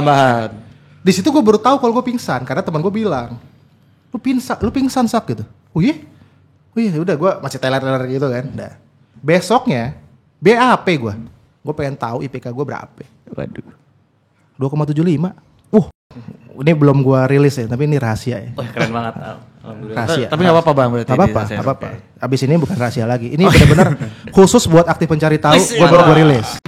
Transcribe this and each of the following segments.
tambahan. Di situ gue baru tahu kalau gue pingsan karena teman gue bilang, lu pingsan sak gitu. Oh iya, udah gue masih teler gitu kan. Nah, besoknya BAP gue pengen tahu IPK gue berapa. Waduh. 2,75. Ini belum gue rilis ya, tapi ini rahasia ya. Wah, keren banget. Rahasia. Tapi nggak apa-apa bang berarti. Gak apa-apa. Abis ini bukan rahasia lagi. Ini benar-benar khusus buat aktif pencari tahu. Gue baru rilis.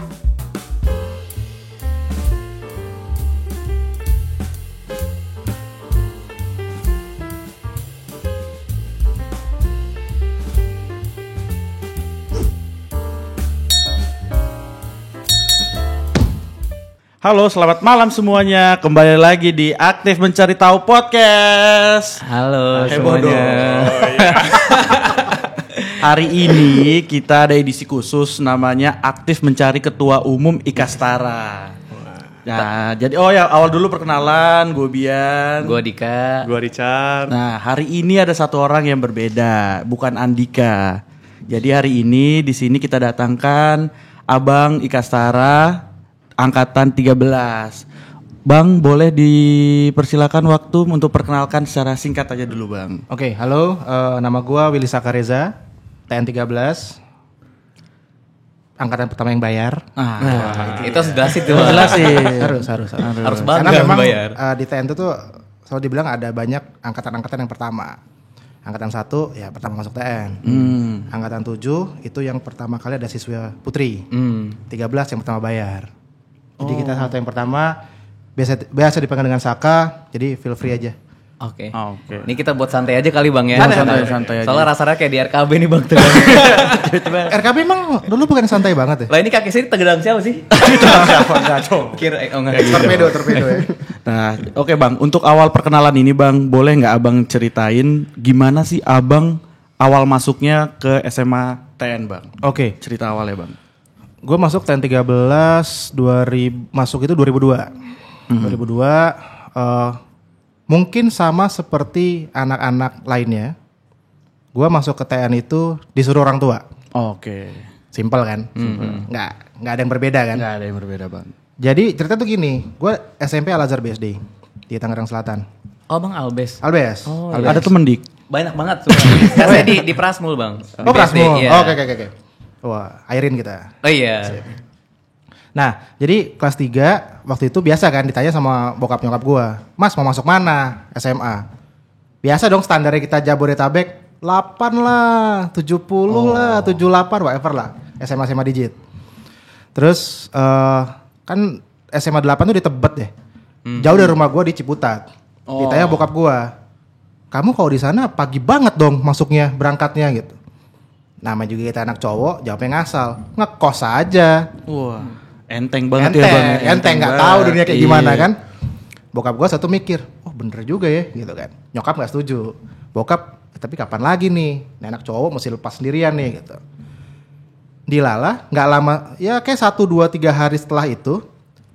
Halo, selamat malam semuanya. Kembali lagi di Aktif Mencari Tahu Podcast. Halo Heboh semuanya. Hari ini kita ada edisi khusus namanya Aktif Mencari Ketua Umum Ikastara. Nah, jadi awal dulu perkenalan, gue Bian. Gue Dika. Gua Richard. Nah, hari ini ada satu orang yang berbeda, bukan Andika. Jadi hari ini di sini kita datangkan Abang Ikastara angkatan 13. Bang, boleh dipersilakan waktu untuk perkenalkan secara singkat aja dulu, Bang. Oke, halo. Nama gue Willy Sakareza, TN 13. Angkatan pertama yang bayar. Itu harus jelasin tuh. Harus bangga karena memang bayar. di TN itu tuh selalu dibilang ada banyak angkatan-angkatan yang pertama. Angkatan 1 ya pertama masuk TN. Angkatan 7 itu yang pertama kali ada siswa putri. 13 yang pertama bayar. Jadi kita satu yang pertama biasa dipanggil dengan Saka, jadi feel free aja. Oke. Oke. Ini kita buat santai aja kali Bang ya. Santai aja. Soalnya rasanya kayak di RKB nih Bang. RKB emang dulu bukan santai banget ya? Lah ini kaki sini Tegelang siapa sih? Kira enggak. Torpedo ya. Nah, oke Bang, untuk awal perkenalan ini Bang, boleh nggak Abang ceritain gimana sih Abang awal masuknya ke SMA TN Bang? Oke. Cerita awalnya Bang. Gue masuk TN 13 masuk itu 2002. 2002 mungkin sama seperti anak-anak lainnya. Gue masuk ke TN itu disuruh orang tua. Oke. Simpel kan? Nggak ada yang berbeda kan? Nggak ada yang berbeda Bang. Jadi cerita tuh gini, gue SMP Al-Azhar BSD di Tangerang Selatan. Oh Bang Albes. Albes. Oh, Albes. Ada temen Dik. Banyak banget tuh. Saya di Prasmul Bang. Oh Di Prasmul. BSD, iya. Oke. Wah, airin kita. Oh iya. Nah, jadi kelas 3 waktu itu biasa kan ditanya sama bokap nyokap gua, "Mas, mau masuk mana? SMA." Biasa dong standarnya kita Jabodetabek, 8 lah, 70 lah, 78 whatever lah. SMA digit. Terus kan SMA 8 tuh di Tebet ya. Jauh dari rumah gua di Ciputat. Ditanya bokap gua, "Kamu kalau di sana pagi banget dong masuknya, berangkatnya gitu." Nama juga kita anak cowok, jawabnya ngasal. Ngekos aja. Wah, enteng banget ya Bang. Enteng nggak tahu dunia kayak gimana kan. Bokap gue satu mikir, oh bener juga ya gitu kan. Nyokap nggak setuju. Bokap, tapi kapan lagi nih? Ini anak cowok mesti lepas sendirian nih gitu. Dilala, nggak lama, ya kayak 1, 2, 3 hari setelah itu,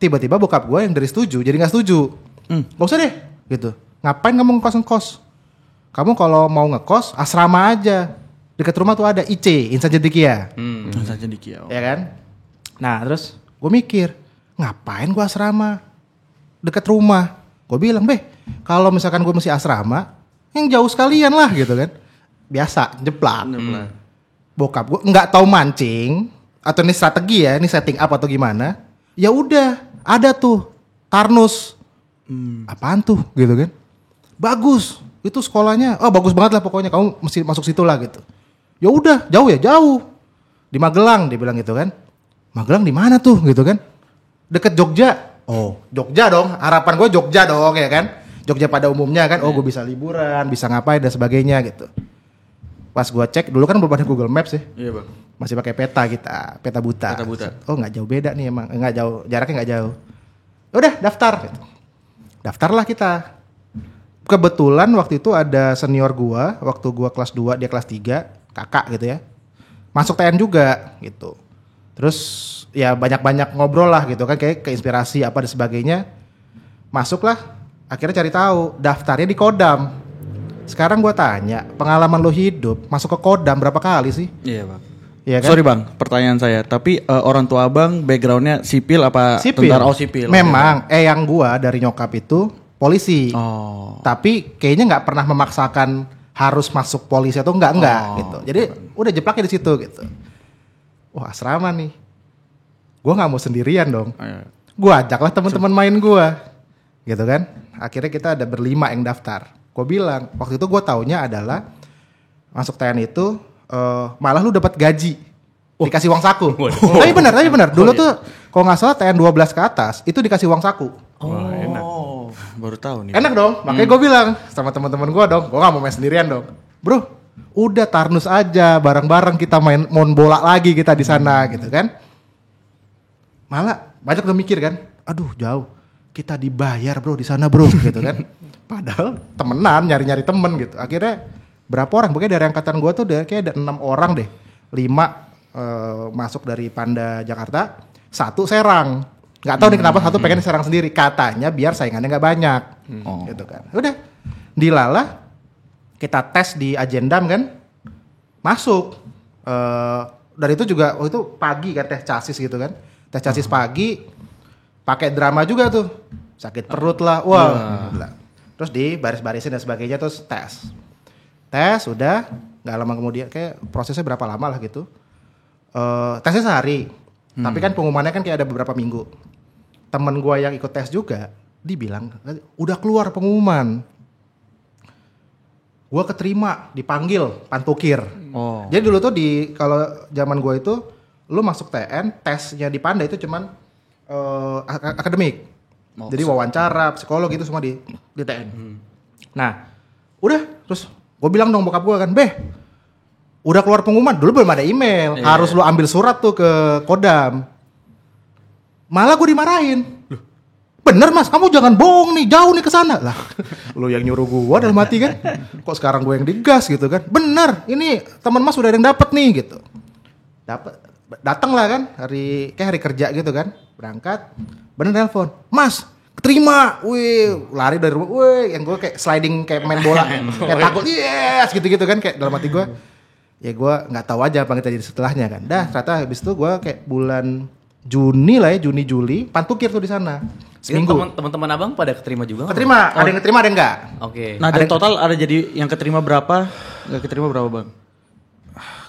tiba-tiba bokap gue yang dari setuju, jadi nggak setuju. Gak usah deh, gitu. Ngapain kamu ngekos? Kamu kalau mau ngekos, asrama aja. Dekat rumah tuh ada IC, Insan Cendekia. Insan Cendekia. Ya kan? Nah terus gue mikir, ngapain gue asrama? Dekat rumah. Gue bilang, kalau misalkan gue mesti asrama, yang jauh sekalian lah gitu kan. Biasa, jeplak. Bokap gue nggak tahu mancing, atau ini strategi ya, ini setting up atau gimana. Ya udah, ada tuh, Tarnus. Apaan tuh gitu kan? Bagus, itu sekolahnya, bagus banget lah pokoknya, kamu mesti masuk situ lah gitu. Ya udah, jauh. Di Magelang dia bilang gitu kan. Magelang di mana tuh gitu kan? Deket Jogja. Oh, Jogja dong. Harapan gue Jogja dong ya kan. Jogja pada umumnya kan. Oh, gue bisa liburan, bisa ngapain dan sebagainya gitu. Pas gue cek dulu kan belum ada Google Maps ya. Iya Bang. Masih pakai peta kita, peta buta. Oh, nggak jauh beda nih emang. Nggak jauh, jaraknya nggak jauh. Udah daftar. Gitu. Daftarlah kita. Kebetulan waktu itu ada senior gua, waktu gua kelas 2 dia kelas 3, kakak gitu ya. Masuk TN juga gitu. Terus ya banyak-banyak ngobrol lah gitu kan, kayak keinspirasi apa dan sebagainya. Masuklah, akhirnya cari tahu, daftarnya di Kodam. Sekarang gua tanya, pengalaman lo hidup masuk ke Kodam berapa kali sih? Iya Bang. Iya kan? Sorry bang, pertanyaan saya. Tapi orang tua abang backgroundnya sipil apa Sipil. tentara? Oh sipil. Memang, yang gua dari nyokap itu polisi. Oh. Tapi kayaknya nggak pernah memaksakan harus masuk polisi atau enggak gitu. Jadi udah jeplaknya di situ gitu. Wah asrama nih. Gua nggak mau sendirian dong. Iya. Gua ajaklah teman-teman main gua, gitu kan. Akhirnya kita ada berlima yang daftar. Gua bilang waktu itu gua taunya adalah masuk TNI itu malah lu dapat gaji. Dikasih uang saku. Tapi benar. Dulu tuh kalau nggak salah TN 12 ke atas itu dikasih uang saku. Oh, enak. Baru tahu nih. Enak dong, makanya gue bilang sama teman-teman gue dong, gue gak mau main sendirian dong. Bro, udah Tarnus aja, bareng-bareng kita main bola lagi kita di sana gitu kan. Malah banyak udah mikir kan, aduh jauh, kita dibayar bro di sana bro gitu kan. Padahal temenan, nyari-nyari temen gitu. Akhirnya berapa orang, pokoknya dari angkatan gue tuh kayak ada 6 orang deh. 5 masuk dari Panda Jakarta, 1 Serang. Nggak tahu nih kenapa satu pengen serang sendiri, katanya biar saingannya nggak banyak, gitu kan. Udah, dilala kita tes di Agendam kan, masuk. Dari itu juga waktu itu pagi kan tes chassis gitu kan, tes chassis pagi, pakai drama juga tuh, sakit perut lah, wah. Terus di baris-barisin dan sebagainya terus tes, udah nggak lama kemudian kayak prosesnya berapa lama lah gitu, tesnya sehari, tapi kan pengumumannya kan kayak ada beberapa minggu. Temen gue yang ikut tes juga, dibilang udah keluar pengumuman. Gue keterima, dipanggil Pantukir. Oh. Jadi dulu tuh kalau zaman gue itu, lu masuk TN, tesnya di Panda itu cuman akademik. Jadi wawancara, psikolog itu semua di TN. Nah, udah terus gue bilang dong bokap gue kan, udah keluar pengumuman, dulu belum ada email, harus lu ambil surat tuh ke Kodam. Malah gue dimarahin. Loh, bener mas, kamu jangan bohong nih, jauh nih ke sana. Lah, lu yang nyuruh gue dalam hati kan. Kok sekarang gue yang digas gitu kan. Bener, ini teman mas udah ada yang dapet nih gitu. Datang lah kan, hari kerja gitu kan. Berangkat, bener telepon. Mas, keterima. Wih, lari dari rumah. Wih, yang gue kayak sliding kayak main bola. Kayak takut, yes gitu-gitu kan. Kayak dalam hati gue, ya gue gak tahu aja apa yang terjadi setelahnya kan. Dah, ternyata habis itu gue kayak bulan Juni lah ya, Juni-Juli, Pantukir tuh di sana. Seminggu. Teman-teman abang pada keterima juga? Keterima, ada yang keterima ada yang enggak. Oke. Nah dari total ada jadi yang keterima berapa, nggak keterima berapa bang?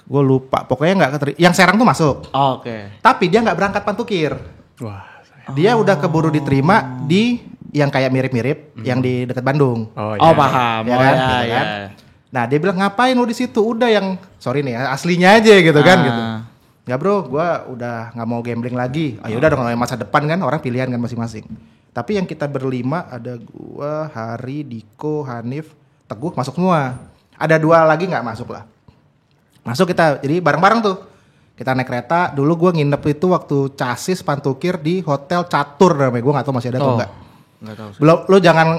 Gue lupa, pokoknya nggak keterima. Yang Serang tuh masuk. Oh, Oke. Tapi dia nggak berangkat Pantukir. Wah. Dia udah keburu diterima di yang kayak mirip-mirip, yang di dekat Bandung. Oh, Oh paham. Ya Oh, kan? ya, Gitu ya. kan? Nah dia bilang ngapain lo di situ? Udah yang sorry nih aslinya aja gitu kan gitu. Ya bro, gue udah nggak mau gambling lagi. Ah yaudah dong, namanya masa depan kan, orang pilihan kan masing-masing. Tapi yang kita berlima ada gue, Hari, Diko, Hanif, Teguh masuk semua. Ada 2 lagi nggak masuk lah. Masuk kita, jadi bareng-bareng tuh. Kita naik kereta. Dulu gue nginep itu waktu chassis Pantukir di Hotel Catur namanya. Gue nggak tahu masih ada atau enggak. Nggak tahu. Belum, lo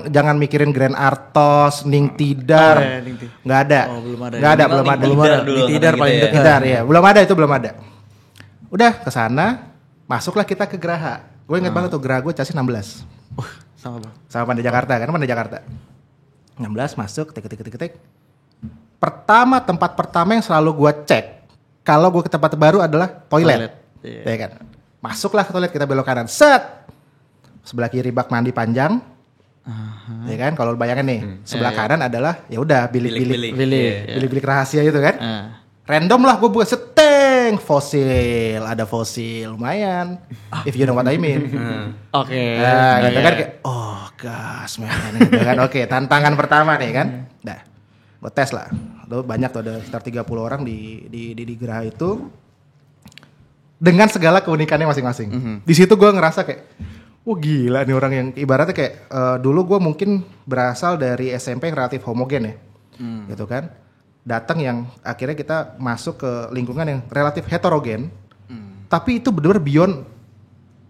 jangan mikirin Grand Artos, Ning Tidar, nggak ada. Oh, belum ada. Nggak ada, belum ada. Belum ada dulu. Di Tidar paling Gitu ya. dekat. Tidar ya, belum ada itu belum ada. Udah ke sana, masuklah kita ke Geraha. Gue inget banget tuh Geraha gue chassis 16. Sama bang. Sama Panda Jakarta kan, Panda Jakarta. 16 masuk, tik. Tempat pertama yang selalu gue cek kalau gue ke tempat baru adalah toilet. Iya. Ya kan. Masuklah ke toilet, kita belok kanan. Set. Sebelah kiri bak mandi panjang. Ya kan, kalau lu bayangin nih, sebelah kanan adalah ya udah bilik-bilik bilik-bilik rahasia itu kan. Random lah gue buka seteng fosil, ada fosil lumayan. If you know what I mean. Oke. Nah, gitu kan kayak oh gas man gitu kan. Oke, tantangan pertama nih kan. Dah. Gue tes lah. Lo banyak tuh ada sekitar 30 orang di Geraha itu dengan segala keunikannya masing-masing. Di situ gue ngerasa kayak wah gila nih orang yang ibaratnya kayak dulu gue mungkin berasal dari SMP yang relatif homogen ya. Gitu kan. Datang yang akhirnya kita masuk ke lingkungan yang relatif heterogen. Tapi itu benar-benar beyond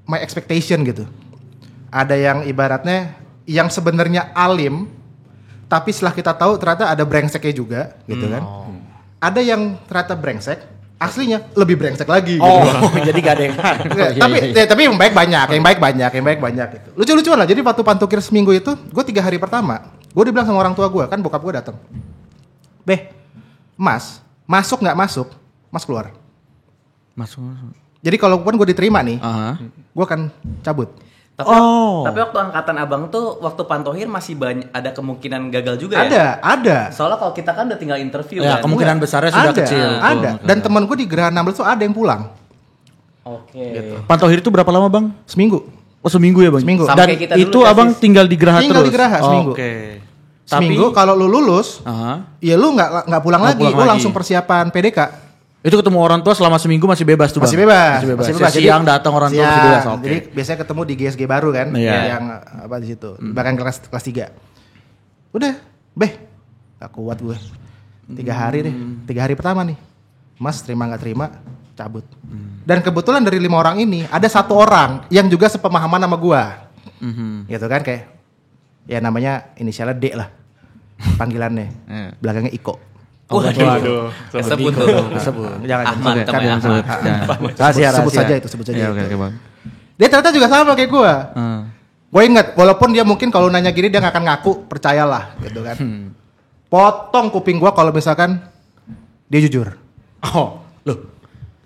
my expectation gitu. Ada yang ibaratnya yang sebenarnya alim, tapi setelah kita tahu ternyata ada brengseknya juga gitu kan. Ada yang ternyata brengsek, aslinya lebih brengsek lagi gitu. Jadi gak ada yang Tapi yang baik banyak gitu. Lucu-lucuan lah. Jadi waktu Pantukir seminggu itu, gue 3 hari pertama, gue dibilang sama orang tua gue, kan bokap gue datang. Mas, masuk nggak masuk? Mas keluar. Masuk. Jadi kalaupun gue diterima nih, Aha. gue akan cabut. Tapi, tapi waktu angkatan abang tuh waktu Pantohir masih banyak ada kemungkinan gagal juga ya? Ada. Soalnya kalau kita kan udah tinggal interview Ya, kan. kemungkinan besarnya sudah Ada, kecil. ada. Dan teman gue di Geraha 16 tuh ada yang pulang Oke. Pantohir itu berapa lama, Bang? seminggu. Oh, seminggu ya, Bang? Seminggu. Sama Dan kayak kita dulu, itu Abang Casis. tinggal di Geraha Tinggal terus? di Geraha seminggu. Oke. Seminggu kalau lu lulus, Aha. ya lu nggak pulang Nggak lagi, pulang lu lagi. langsung persiapan PDK. Itu ketemu orang tua selama seminggu masih bebas tuh, Bang? Masih bebas. Siang datang orang tua masih bebas. Oke. Jadi biasanya ketemu di GSG baru kan, Iya. yang apa di situ, bahkan kelas 3. Udah, gak kuat gue. 3 hari deh, 3 hari pertama nih, Mas terima nggak terima, cabut. Dan kebetulan dari 5 orang ini ada 1 orang yang juga sepemahaman sama gue, gitu kan, kayak ya namanya inisialnya D lah, panggilannya, belakangnya Iko. Waduh. Kesebut tuh. Jangan Ahmad sebut, namanya, kan, Ahmad. Rahasia, sebut rahasia. saja itu, sebut saja Ya, itu. oke, Bang. Dia ternyata juga sama kayak gue. Gue inget, walaupun dia mungkin kalau nanya gini dia gak akan ngaku, percayalah gitu kan. Potong kuping gue kalau misalkan dia jujur. Oh, loh.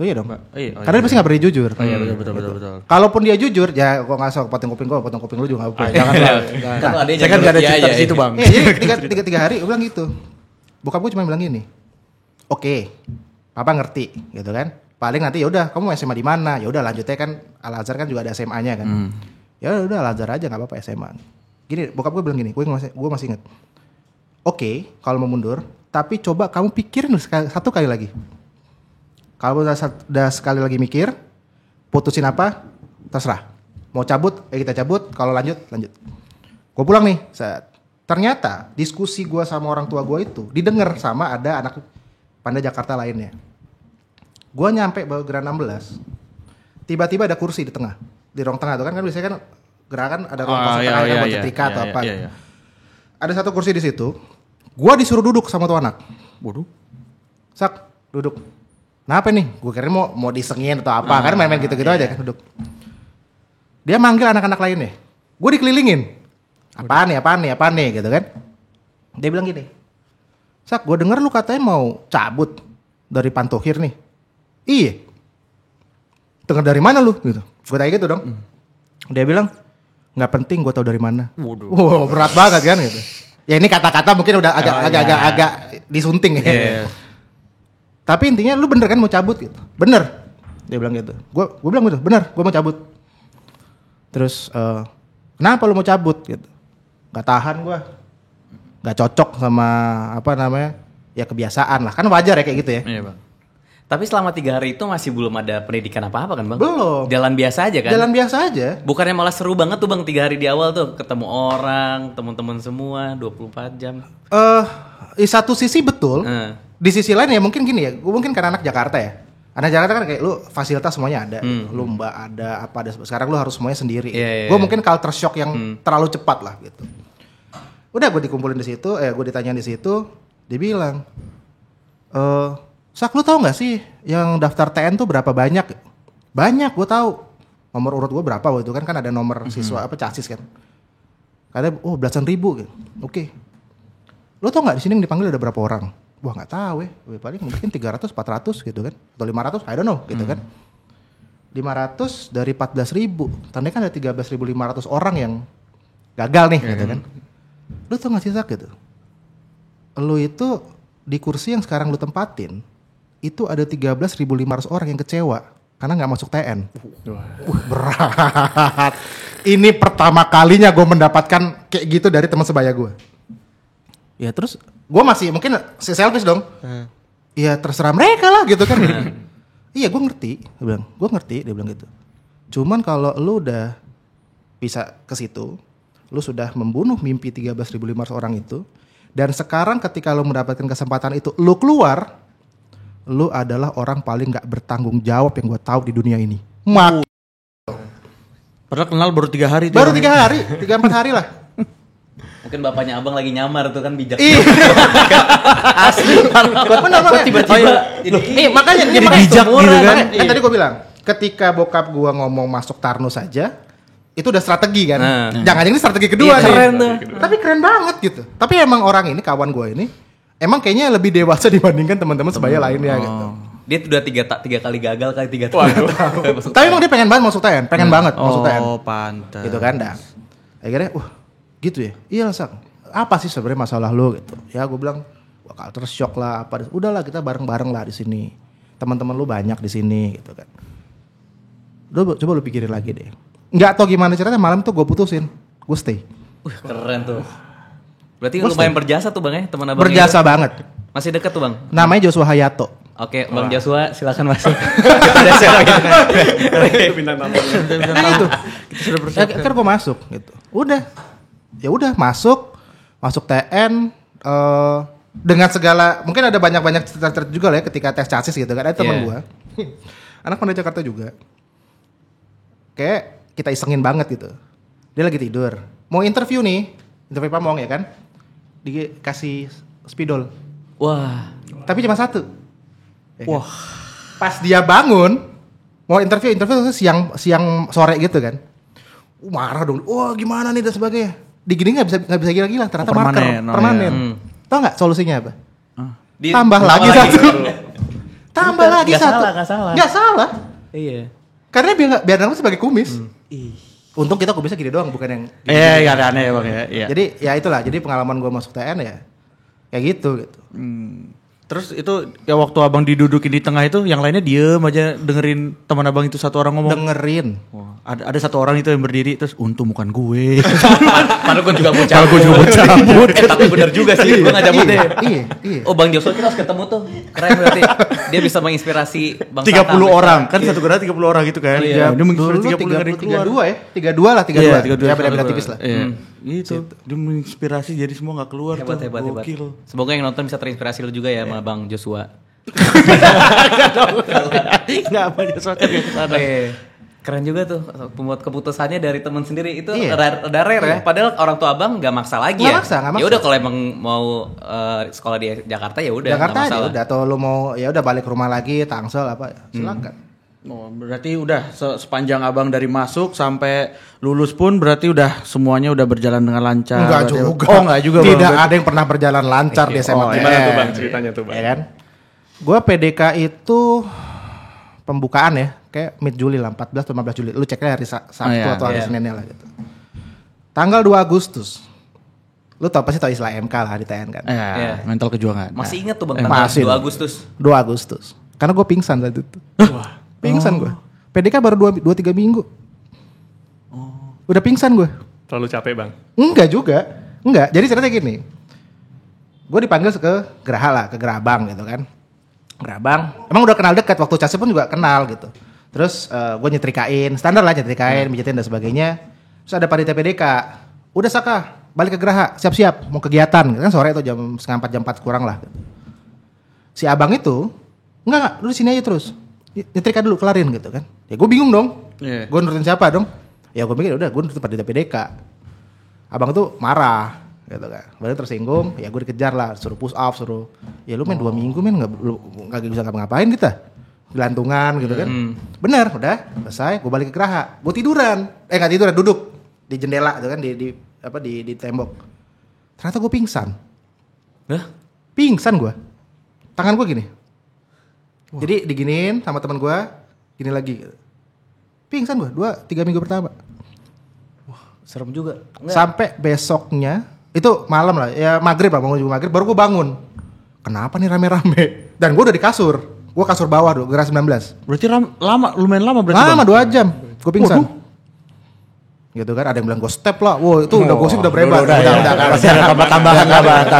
Oh iya dong. Iya, Karena dia pasti gak berani jujur. Oh iya, betul. Kalaupun dia jujur, ya gue gak usah potong kuping gue, potong kuping lu juga gak apa-apa. Jangan, Bang. Kan ada Saya kan gak ada cerita di situ, Bang. Iya, jadi 3 hari gue bilang gitu. Bokap gue cuma bilang gini, oke, papa ngerti gitu kan. Paling nanti ya udah kamu SMA di mana? Ya udah lanjutnya kan Al Azhar kan juga ada SMA-nya kan. Ya udah Al Azhar aja nggak apa-apa SMA. Gini, bokap gue bilang gini, gue masih inget. Oke, kalau mau mundur, tapi coba kamu pikirin satu kali lagi. Kalau udah sekali lagi mikir, putusin apa? Terserah. Mau cabut, kita cabut. Kalau lanjut. Gue pulang nih. Ternyata diskusi gue sama orang tua gue itu didengar sama ada anak Panda Jakarta lainnya. Gue nyampe bawa Geraha 16, tiba-tiba ada kursi di tengah, di ruang tengah tuh kan biasanya kan gerakan ada ruang kosong tengah kan buat setrika atau apa. Ada satu kursi di situ, gue disuruh duduk sama tuh anak. Waduh. Sak, duduk. Kenapa nih? Gue kira mau disengin atau apa, kan main-main gitu-gitu aja kan duduk. Dia manggil anak-anak lainnya, gue dikelilingin. Apaan nih gitu kan. Dia bilang gini, Sak, gue denger lu katanya mau cabut dari Pantohir nih. Iya. Dengar dari mana lu? Gitu. Gue tanya gitu dong. Dia bilang, nggak penting gue tahu dari mana. Waduh. Wow, berat banget kan gitu. Ya ini kata-kata mungkin udah agak disunting ya. Yeah. Tapi intinya lu bener kan mau cabut gitu. Bener. Dia bilang gitu. Gue bilang gitu, bener, gue mau cabut. Terus kenapa lu mau cabut gitu? Gak tahan gue. Gak cocok sama apa namanya? Ya kebiasaan lah. Kan wajar ya kayak gitu ya. Iya, Bang. Tapi selama 3 hari itu masih belum ada pendidikan apa-apa kan, Bang? Belum. Jalan biasa aja kan? Jalan biasa aja. Bukannya malah seru banget tuh, Bang, 3 hari di awal tuh ketemu orang, teman-teman semua 24 jam. Di satu sisi betul. Eh. Di sisi lain ya mungkin gini ya. Gue mungkin karena anak Jakarta ya. Anak Jakarta kan kayak lu fasilitas semuanya ada. Lomba ada apa ada. Sekarang lu harus semuanya sendiri. Iya, iya, Gue iya. mungkin culture shock yang terlalu cepat lah gitu. Udah gue dikumpulin di situ, gue ditanyain di situ, dia bilang, Sak, lu tahu nggak sih yang daftar TN tuh berapa banyak? Banyak, gue tahu. Nomor urut gue berapa waktu itu kan ada nomor siswa apa casis kan. Katanya, belasan ribu gitu. Oke. Lu tau nggak di sini yang dipanggil ada berapa orang? Wah nggak tahu ya. Paling mungkin 300, 400 gitu kan. Atau 500, I don't know gitu kan. 500 dari 14.000. Tandanya kan ada 13.500 orang yang gagal nih gitu kan. Lu tau gak sih Sak gitu? Lu itu di kursi yang sekarang lu tempatin itu ada 13.500 orang yang kecewa karena gak masuk TN. Berat. Ini pertama kalinya gue mendapatkan kayak gitu dari teman sebaya gue. Ya terus gue masih mungkin selfish dong. Ya terserah mereka lah gitu kan. Iya gue ngerti, dia bilang gitu. Cuman kalau lu udah bisa ke situ, lu sudah membunuh mimpi 13.500 orang itu, dan sekarang ketika lu mendapatkan kesempatan itu, lu keluar, lu adalah orang paling gak bertanggung jawab yang gue tahu di dunia ini. Padahal kenal baru 3 hari. Baru 3 hari, 3-4 hari lah. Mungkin bapaknya abang lagi nyamar tuh kan bijak. Iya. Asli. Benar. Tiba-tiba Makanya jadi bijak gitu kan. Kan tadi gue bilang, ketika bokap gue ngomong masuk Tarnus saja, itu udah strategi kan. Jangan ini strategi kedua Iya, nih. keren tuh. Tapi keren banget gitu. Tapi emang orang ini, kawan gue ini, emang kayaknya lebih dewasa dibandingkan teman-teman sebaya lainnya gitu. Dia udah tiga kali gagal kali 3 tahun. Waduh. Tapi emang dia pengen banget masuk TN, pengen banget masuk TN. Oh, pantas. Gitu kan dah. Akhirnya, gitu ya. Iya lah Sak. Apa sih sebenarnya masalah lu gitu? Ya gue bilang, wah culture shock lah apa. Udahlah kita bareng-bareng lah di sini. Teman-teman lu banyak di sini gitu kan. Coba lu pikirin lagi deh. Nggak tau gimana ceritanya malam tuh gue putusin. Gue stay. Keren tuh. Berarti Gua lumayan berjasa tuh Bang ya, teman abang. Berjasa banget. Masih dekat tuh Bang. Namanya Joshua Hayato. Oke, Bang Joshua silakan masuk. Itu bintang tamunya. Nah itu. Kan gue masuk gitu. Udah. Ya udah masuk TN dengan segala mungkin ada banyak cerita juga lah ya ketika tes chassis gitu kan. Ada teman gue. Anak Honda Jakarta juga. Kayak kita isengin banget gitu. Dia lagi tidur. Mau interview Pamong ya kan. Dikasih spidol. Wah. Tapi cuma 1. Ya kan? Wah. Pas dia bangun mau interview tuh siang sore gitu kan. Marah dong. Wah, gimana nih dan sebagainya. Digini nggak bisa gila-gila ternyata marker permanen. Tahu nggak solusinya apa? Tambah lagi satu. Tambah lagi satu. Nggak salah. Iya. Karena biar nama sebagai kumis. Untung kita kumisnya gini doang, bukan yang. Iya, ada aneh ya Bang ya. Iya. Jadi ya itulah. Jadi pengalaman gue masuk TN ya kayak gitu. Terus itu ya waktu abang didudukin di tengah itu, yang lainnya diem aja dengerin teman abang itu satu orang ngomong. Dengerin. Wah, ada satu orang itu yang berdiri terus untung bukan gue. Padahal gue juga mau cabut. Tapi bener juga sih, gue gak cabut deh. Iya. Oh Bang Joshua kita harus ketemu tuh. Keren berarti. Dia bisa menginspirasi Bang 30 Tata. orang kan satu gerah 30 orang gitu kan. Iya. Dia menginspirasi 32 dari keluar. ya. 32 lah. Iya, 32. Ya beda-beda tipis lah. Iya. Gitu. Dia menginspirasi jadi semua gak keluar Hebat. tuh. Gokil. Semoga yang nonton bisa terinspirasi lu juga ya sama Bang Joshua. Enggak apa Joshua kan ke sana. Keren juga tuh pembuat keputusannya dari teman sendiri itu Iya. rare ya. Padahal orang tua abang nggak maksa lagi Nggak ya. maksa. Ya udah kalau emang mau sekolah di Jakarta ya udah. Jakarta nggak aja masalah. udah. Atau lu mau ya udah balik ke rumah lagi Tangsel apa silakan. Oh, berarti udah sepanjang abang dari masuk sampai lulus pun berarti udah semuanya udah berjalan dengan lancar. Enggak berarti- juga. Oh, enggak juga Bang. Tidak ada yang pernah berjalan lancar di SMA. Gimana tuh Bang ceritanya tuh Bang? Ya kan? Gua PDK itu pembukaan ya, kayak mid Juli lah, 14 atau 15 Juli. Lu ceknya hari Sabtu iya, atau hari iya. Seninnya lah gitu. Tanggal 2 Agustus. Lu tau pasti tau istilah MK lah di TN kan. Ya, Iya. mental kejuangan. Masih ingat tuh Bang Masih. 2 Agustus. 2 Agustus. Karena gue pingsan saat itu. Pingsan gue. PDK baru 2-3 minggu. Udah pingsan gue. Terlalu capek Bang. Enggak juga. Enggak. Jadi ceritanya gini. Gue dipanggil ke Geraha lah, ke Gerabang gitu kan. Gerabang. Emang udah kenal dekat, waktu CASI pun juga kenal gitu. Terus gue nyetrikain, standar lah nyetrikain, mijetin dan sebagainya. Terus ada panitia PDK. Udah Saka, balik ke Geraha, siap-siap mau kegiatan. Kan sore itu jam 3:30 jam 4 kurang lah. Si abang itu, enggak, lu di sini aja terus. Nyetrika dulu, kelarin gitu kan. Ya gue bingung dong. Iya. Gue nurutin siapa dong? Ya gue mikir udah gue nurutin panitia PDK. Abang tuh marah gitu kan. Baru tersinggung, ya gue dikejar lah, suruh push up, suruh ya lu main 2 minggu nggak bisa ngapa-ngapain kita. Gelantungan gitu kan. Bener, udah selesai, gue balik ke Geraha. Gue tiduran. Nggak tiduran, duduk di jendela gitu kan di tembok. Ternyata gue pingsan. Hah? Pingsan gue. Tangan gue gini. Jadi diginiin sama teman gue, gini lagi. Pingsan gue 2-3 minggu pertama. Serem juga. Sampai besoknya itu malam lah, ya maghrib lah, bangun juga maghrib, baru gue bangun. Kenapa nih rame-rame? Dan gue udah di kasur. Gue kasur bawah dulu, Geraha 19. Berarti lumayan lama berarti. Lama Bang? 2 jam, gue pingsan. Gitu kan, ada yang bilang gue step lah. Wow, itu udah gosip udah berebat. Udah. Masih ada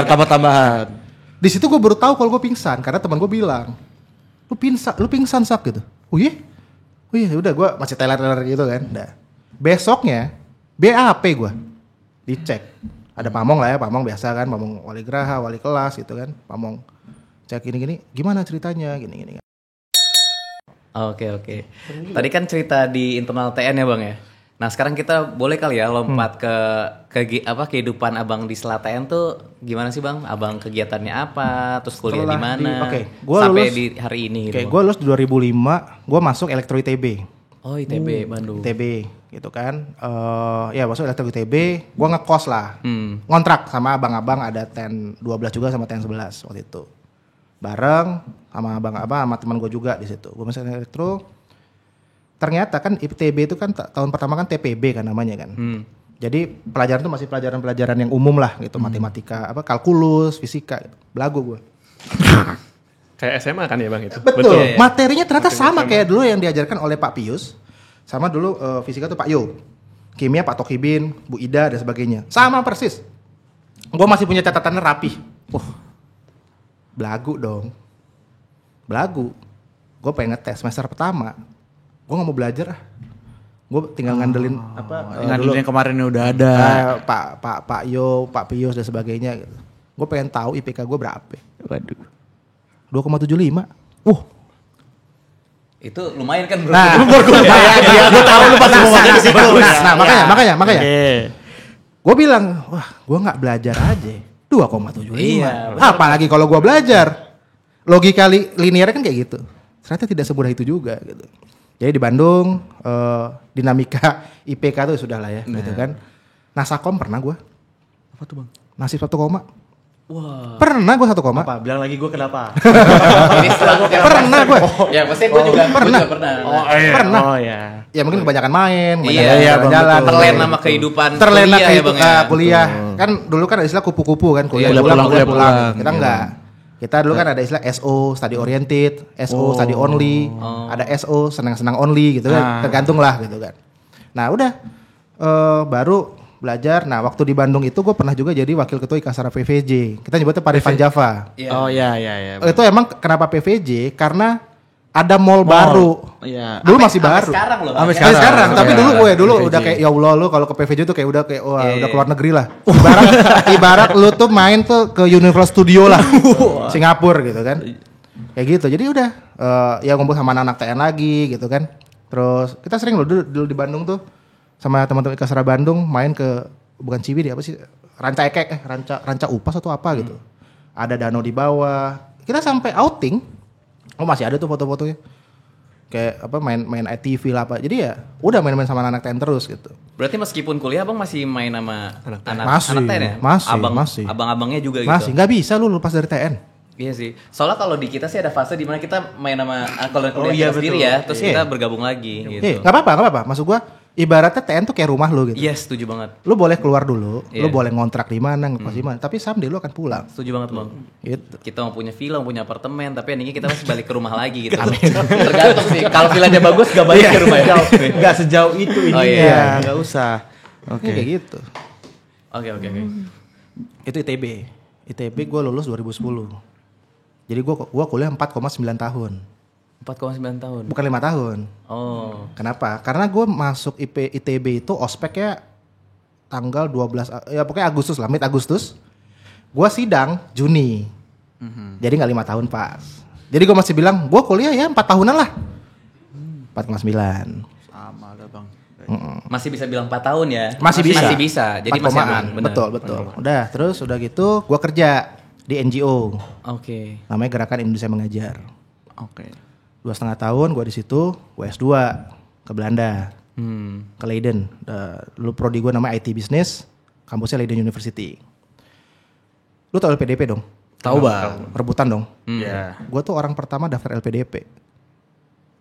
tambah-tambahan. Di situ gue baru tahu kalau gue pingsan karena teman gue bilang, lu pingsan Sak gitu. Oh iya, udah gue masih teler-teler gitu kan. Nah, besoknya BAP gue dicek. Ada Pamong lah ya, Pamong biasa kan, Pamong wali Geraha, wali kelas gitu kan. Pamong cek gini-gini, gimana ceritanya gini-gini. Oke. Tadi kan cerita di internal TN ya Bang ya. Nah sekarang kita boleh kali ya lompat ke kehidupan abang di Selat TN tuh gimana sih Bang? Abang kegiatannya apa? Terus kuliah di mana? Gua sampai lulus di hari ini Oke, gitu. gue lulus 2005, gue masuk Elektro ITB. Oh ITB Bandung. ITB gitu kan. Ya masuk Elektro ITB, gue ngekos lah. Hmm. Ngontrak sama abang-abang ada TEN 12 juga sama TEN 11 waktu itu. bareng sama sama teman gue juga di situ. Gue masuk elektro. Ternyata kan ITB itu kan tahun pertama kan TPB kan namanya kan. Jadi pelajaran itu masih pelajaran-pelajaran yang umum lah gitu, matematika, kalkulus, fisika gitu. Belagu gue. Kayak SMA kan ya Bang itu? Betul. Materinya ternyata sama kayak dulu yang diajarkan oleh Pak Pius. Sama dulu fisika tuh Pak Yo. Kimia Pak Tokibin, Bu Ida dan sebagainya. Sama persis. Gue masih punya catatannya rapi. Belagu dong. Belagu. Gue pengen ngetes semester pertama. Gue gak mau belajar. Gue tinggal ngandelin Ngandelin yang kemarin udah ada. Pak Yo, Pak Pius dan sebagainya gitu. Gue pengen tahu IPK gue berapa. Waduh. 2,75. Itu lumayan kan bro. Nah, gue tahu lu pasti mau ke situ. Nah, makanya. Gue bilang, wah, gue nggak belajar aja. 2,75. Iya, Apalagi kalau gue belajar. Logika linear kan kayak gitu. Ternyata tidak semudah itu juga gitu. Jadi di Bandung dinamika IPK tuh sudah lah ya, gitu kan. Nasakom pernah gue. Apa tuh Bang? Nasib 1 koma. Wah. Pernah gue 1 koma. Apa? Bilang lagi gue kenapa? Ini setelah Pernah gue. Ya pasti gue juga Pernah. pernah. Pernah. Oh ya. Ya mungkin kebanyakan main, Iya, jalan-jalan. terlena sama kehidupan Terlena kuliah ya Bang ya. kuliah. Kan dulu kan ada istilah kupu-kupu kan, kuliah Iya, pulang. pulang. Kita enggak. Kita dulu kan ada istilah SO, study oriented, SO, study only, ada SO, senang-senang only gitu kan, tergantung lah gitu kan. Nah udah, baru belajar. Nah waktu di Bandung itu gue pernah juga jadi wakil ketua Ikasara PVJ. Kita nyebutnya Padevan Java. Iya. Oh ya. Itu emang kenapa PVJ? Karena ada mall baru. Iya. Dulu masih baru. Sekarang loh. Sampai Sampai sekarang, tapi Iya. dulu PVJ. udah kayak ya Allah lu kalau ke PVJ tuh kayak udah udah keluar negeri lah. Ibarat lu tuh main tuh ke Universal Studio lah. Singapura gitu kan. Kayak gitu. Jadi udah ya ngumpul sama anak-anak TN lagi gitu kan. Terus kita sering loh dulu di Bandung tuh sama teman-teman Ikasara Bandung main ke bukan Ciwidey apa sih? Ranca Ekek, Ranca Upas atau apa gitu. Ada danau di bawah. Kita sampai outing. Oh masih ada tuh foto-fotonya. Kayak apa main ITV lah apa. Jadi ya udah main-main sama anak TN terus gitu. Berarti meskipun kuliah Bang masih main sama anak Masih, anak TN ya? masih. Abang-abangnya juga Masih gitu. nggak bisa lu lepas dari TN. Iya sih. Soalnya kalau di kita sih ada fase di mana kita main sama kalau kuliah iya, kita sendiri betul. ya, terus Iya. kita bergabung lagi gitu. Nggak apa-apa. Maksud gua ibaratnya TN tuh kayak rumah lu gitu. Iya, setuju banget. Lu boleh keluar dulu, Iya. lu boleh ngontrak di mana, ngekos di mana, tapi someday lu akan pulang. Setuju banget Bang. Gitu. Kita mau punya villa, mau punya apartemen, tapi endingnya kita masih balik ke rumah lagi gitu. Tergantung sih. Kalau villanya bagus gak balik ke rumah ya. Enggak sejauh itu ini. Oh, iya. Enggak usah. Oke. Kayak gitu. Oke. Itu ITB gua lulus 2010. Jadi gua kuliah 4,9 tahun. 4,9 tahun. Bukan 5 tahun. Oh. Kenapa? Karena gue masuk ITB itu ospeknya tanggal 12, ya pokoknya Agustus lah, mid Agustus. Gue sidang Juni. Jadi gak 5 tahun pas. Jadi gue masih bilang, gue kuliah ya 4 tahunan lah. 4,9. Sama ada Bang. Masih bisa bilang 4 tahun ya? Masih bisa. Masih bisa. Jadi 4 masih komaan. aman. Bener. Betul. Udah, terus udah gitu gue kerja di NGO. Oke. Namanya Gerakan Indonesia Mengajar. Oke. 2,5 tahun gue di situ, gue S2 ke Belanda, ke Leiden. Dulu prodi gue namanya IT Business, kampusnya Leiden University. Lu tau LPDP dong? Tahu Bang. Rebutan dong. Iya. Gue tuh orang pertama daftar LPDP.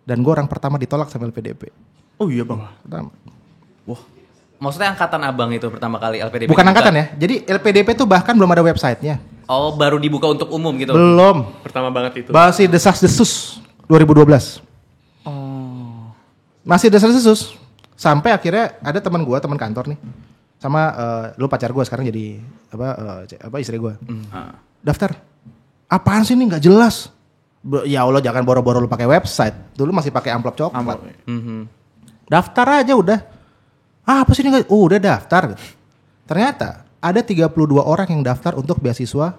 Dan gue orang pertama ditolak sama LPDP. Oh iya Bang. Pertama. Maksudnya angkatan abang itu pertama kali LPDP? Bukan dibuka? angkatan ya. Jadi LPDP tuh bahkan belum ada websitenya. Oh, baru dibuka untuk umum gitu? Belum. Pertama banget itu. Masih desas-desus 2012. Masih desas-desus. Sampai akhirnya ada teman kantor nih. Sama lu pacar gue sekarang jadi apa istri gue. Daftar. Apaan sih ini nggak jelas? Ya Allah jangan boro-boro lu pakai website. Dulu masih pakai amplop coklat. Daftar aja udah. Apa sih ini nggak? Udah daftar. Ternyata ada 32 orang yang daftar untuk beasiswa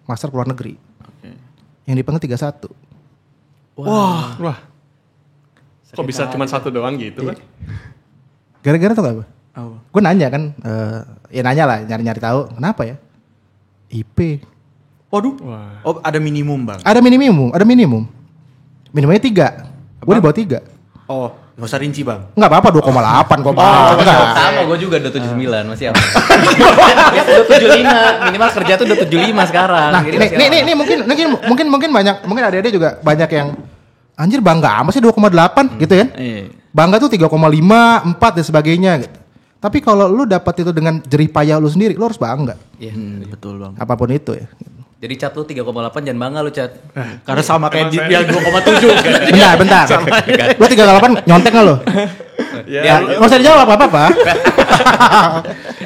master ke luar negeri. Yang dipanggil 31. Wah. Kok bisa cuma satu doang gitu kan? Gara-gara tuh gak apa? Oh. Gue nanya kan, ya nanya lah, nyari-nyari tahu kenapa ya? IP. Waduh. Wah. Oh, ada minimum Bang. Ada minimum. Minimumnya 3. Gue di bawah 3. Oh, Gak usah rinci bang. Enggak apa-apa 2,8 gue enggak. Sama, gue juga udah 79 masih apa? Ya udah 75, minimal kerja tuh udah 75 sekarang. Nah, Jadi masih ini mungkin banyak, mungkin adik-adik juga banyak yang anjir bangga amat sih 2,8 gitu ya. Iya. Bangga tuh 3,5, 4 dan sebagainya gitu. Tapi kalau lu dapat itu dengan jerih payah lu sendiri, lu harus bangga. Iya. Betul bang. Apapun itu ya. Jadi Cat lu 3,8 jangan bangga lu Cat. Karena sama kayak Emang yang 2,7 kan. Bentar. Lu 3,8 nyontek nggak lu? Ya, Nggak usah dijawab apa-apa.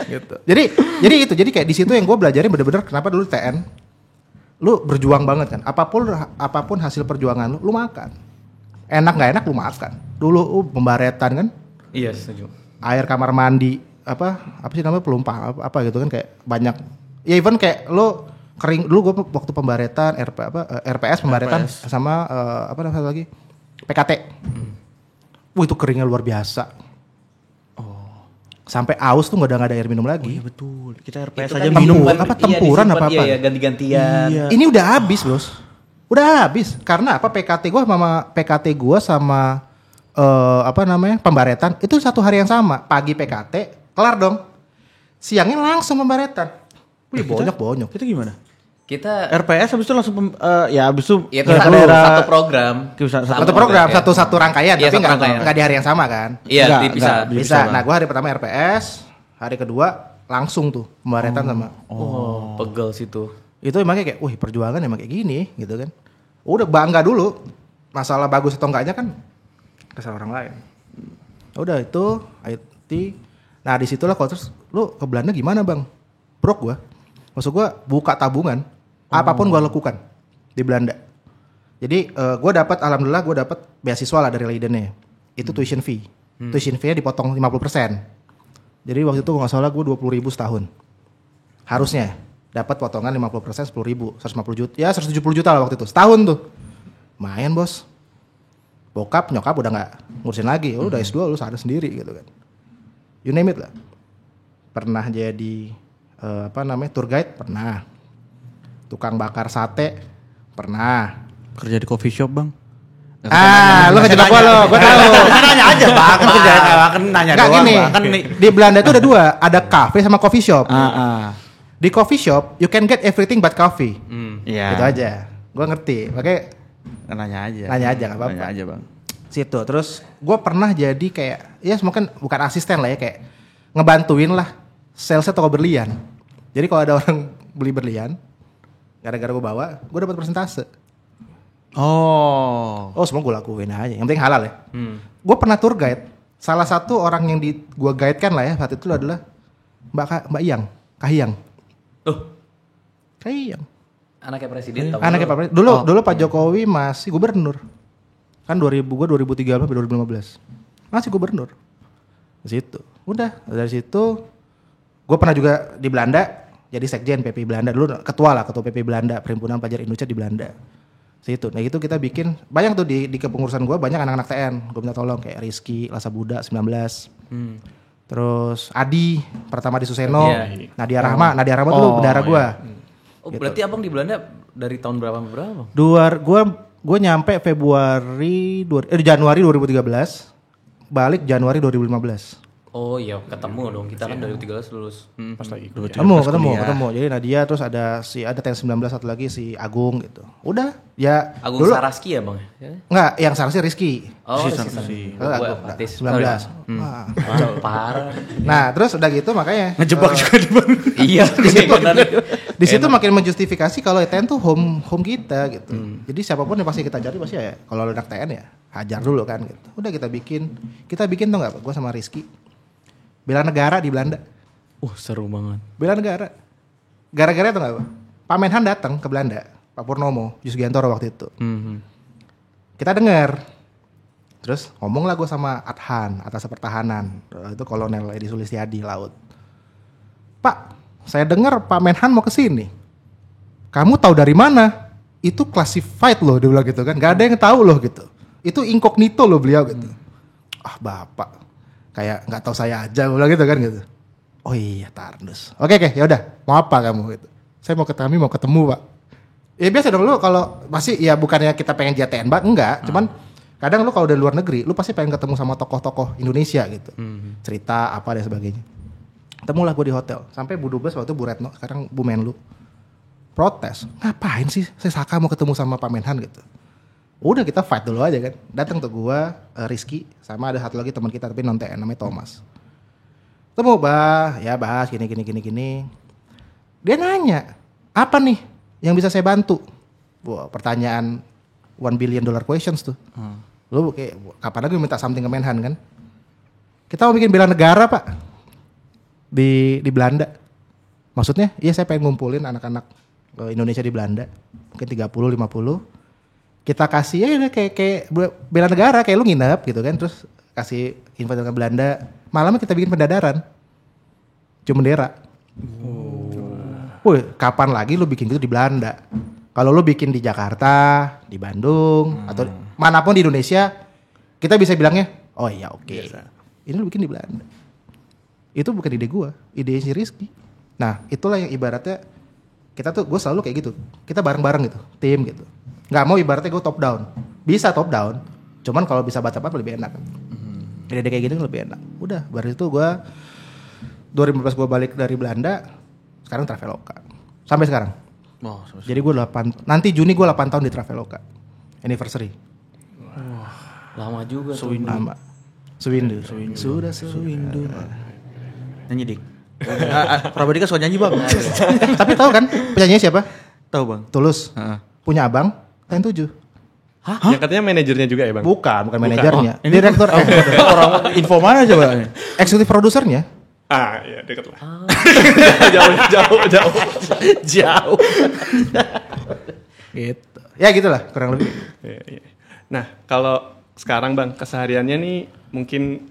Gitu. Jadi kayak di situ yang gue belajarin bener-bener kenapa dulu TN. Lu berjuang banget kan. Apapun hasil perjuangan lu makan. Enak nggak enak lu makan. Dulu pembaretan kan. iya setuju. Air kamar mandi apa sih namanya pelumpang apa gitu kan kayak banyak ya even kayak lo kering dulu gue waktu pembaretan RPS pembaretan sama apa namanya lagi PKT. Itu keringnya luar biasa. Sampai aus tuh nggak ada air minum lagi. Iya betul. Kita RPS Itu aja kan minum. disimpan, apa, tempuran disimpan, apa-apa? Iya, ganti-gantian. Iya. Ini udah habis bos. Udah habis karena apa PKT gue sama apa namanya pembaretan itu satu hari yang sama. Pagi PKT kelar dong. Siangnya langsung pembaretan. Wih bonyok. Kita gimana? Kita RPS habis itu langsung habis itu ya, ke satu, daerah satu program. Satu program, ya. satu rangkaian, Iya, tapi satu rangkaian. nggak di hari yang sama kan? Iya, Nggak, bisa. nggak. Bisa. Nah, gue hari pertama RPS, hari kedua langsung tuh pembaretan sama. Oh, pegel situ. Itu emangnya kayak, wih perjuangan emang kayak gini, gitu kan? Udah bangga dulu. Masalah bagus atau enggaknya kan kesalahan orang lain. Udah itu IT. Nah disitulah kalau terus lu ke Belanda gimana bang? Brok gue. Maksud gue buka tabungan. Apapun gue lakukan di Belanda. Jadi gue dapat alhamdulillah gue dapat beasiswa lah dari Leidennya. Itu tuition fee. Tuition fee-nya dipotong 50%. Jadi waktu itu nggak salah gue 20.000 setahun. Harusnya dapat potongan 50% 10.000, 150 juta. Ya 170 juta lah waktu itu. Setahun tuh. Lumayan bos. Bokap nyokap udah nggak ngurusin lagi. Udah S2 lu sana sendiri gitu kan. You name it lah. Pernah jadi tour guide pernah. Tukang bakar sate pernah. kerja di coffee shop bang. Lu ngejebak gua lo, gua tahu. Nanya aja bang. Kan nanya Nggak doang gini. bang. Kan nih. Di Belanda itu ada dua, ada cafe sama coffee shop. Di Di coffee shop you can get everything but coffee. Iya. Gitu aja. Gua ngerti. Makanya Nanya aja. Nanya aja, nggak apa-apa. Nanya aja bang. situ. Terus gue pernah jadi kayak, ya mungkin bukan asisten lah ya, kayak ngebantuin lah salesnya toko berlian. Jadi kalau ada orang beli berlian, gara-gara gue bawa, gue dapat persentase. Oh. Oh semua gue lakuin aja, yang penting halal ya. Gue pernah tour guide, salah satu orang yang gue guide kan lah ya saat itu adalah Mbak Iyang, Kahiyang. Kahiyang. Anaknya presiden. Anaknya Pak Presiden. Dulu Pak Jokowi masih gubernur. Kan 2013 sampai 2015. Masih gubernur. Di situ. Udah, dari situ gue pernah juga di Belanda jadi sekjen PP Belanda dulu, ketua PP Belanda, Perhimpunan Pelajar Indonesia di Belanda. Situ. Nah, itu kita bikin banyak tuh di kepengurusan gue, banyak anak-anak TN. Gue minta tolong kayak Rizky, Lasa Buda 19. Terus Adi, Pertama di Suseno, Iya. Nadia Rahma tuh bendara gue. Oh, berarti abang di Belanda dari tahun berapa sampai berapa? Gue nyampe Januari 2013, balik Januari 2015. Oh iya, ketemu dong. Kita kan dari 2013 lulus. Pas lagi Ketemu. Jadi Nadia, terus ada Ten 19 satu lagi si Agung gitu. Udah, ya Agung Saraski ya bang? Enggak, yang Sarasi Rizky. Oh, Si Agung, artis 19. Wah, parah. Nah, terus udah gitu makanya Ngejebak juga di bang. Iya, di situ makin menjustifikasi kalau TN tuh home kita gitu. Jadi siapapun yang pasti kita cari pasti ya kalau anak TN ya hajar dulu kan gitu. Udah kita bikin tuh enggak, gue sama Rizky bela negara di Belanda. seru banget. Bela negara. Gara-gara itu enggak, Pak Menhan datang ke Belanda, Pak Purnomo, Yusgiantoro waktu itu. Kita dengar. Terus ngomong lah gue sama Adhan, atas pertahanan. Itu Kolonel Edi Sulistiadi, Laut. Pak, saya dengar Pak Menhan mau ke sini. Kamu tahu dari mana? Itu classified loh, dia bilang gitu kan. Gak ada yang tahu loh gitu. Itu incognito loh beliau gitu. Ah bapak, kayak nggak tahu saya aja, gue bilang gitu kan gitu. Oh iya Tarnus. Oke, ya udah. Mau apa kamu gitu? Saya mau ketemu pak. Ya biasa dong lu kalau masih ya bukannya kita pengen JTN bang, enggak. Cuman Kadang lu kalau dari luar negeri, lu pasti pengen ketemu sama tokoh-tokoh Indonesia gitu. Cerita apa dan sebagainya. Ketemulah gue di hotel. Sampai Bu Dubes waktu Bu Retno, sekarang Bu Menlu. Protes. Ngapain sih saya Saka mau ketemu sama Pak Menhan gitu. Udah kita fight dulu aja kan. Datang tuh gue, Rizky, sama ada satu lagi teman kita tapi non TN namanya Thomas. Ketemu bahas gini. Dia nanya, apa nih yang bisa saya bantu? Wah, pertanyaan $1 billion questions tuh. Lu kayak kapan lagi minta something ke Menhan kan? Kita mau bikin bela negara Pak di Belanda. Maksudnya, iya saya pengen ngumpulin anak-anak Indonesia di Belanda, mungkin 30-50. Kita kasih ya kayak bela negara, kayak lu nginep gitu kan, terus kasih info tentang Belanda. Malamnya kita bikin pendadaran, cuma bendera. Woi, kapan lagi lu bikin gitu di Belanda? Kalau lu bikin di Jakarta, di Bandung, atau manapun di Indonesia, kita bisa bilangnya, oh iya oke. Ini lu bikin di Belanda. Itu bukan ide gua, ide si Rizky. Nah, itulah yang ibaratnya kita tuh, gue selalu kayak gitu. Kita bareng-bareng gitu, tim gitu. Nggak mau ibaratnya gue top down. Bisa top down, cuman kalau bisa bottom up lebih enak. Ide kayak gini lebih enak. Udah, baru itu gue 2015 gue balik dari Belanda, sekarang Traveloka. Sampai sekarang. Jadi gue nanti Juni gue 8 tahun di Traveloka. Anniversary. Lama juga tuh. Lama. Sewindu. Sudah sewindu. Nyanyi dik. Prabadika suka nyanyi bang. Tapi tahu kan penyanyinya siapa? Tahu bang. Tulus. Punya abang TN7. Hah? Yang katanya manajernya juga ya bang? Bukan manajernya. Direktur. Orang info mana coba? Eksekutif produsernya. Iya dekat lah. Jauh. Gitu. Ya gitulah kurang lebih. Iya. Nah kalau sekarang bang kesehariannya nih mungkin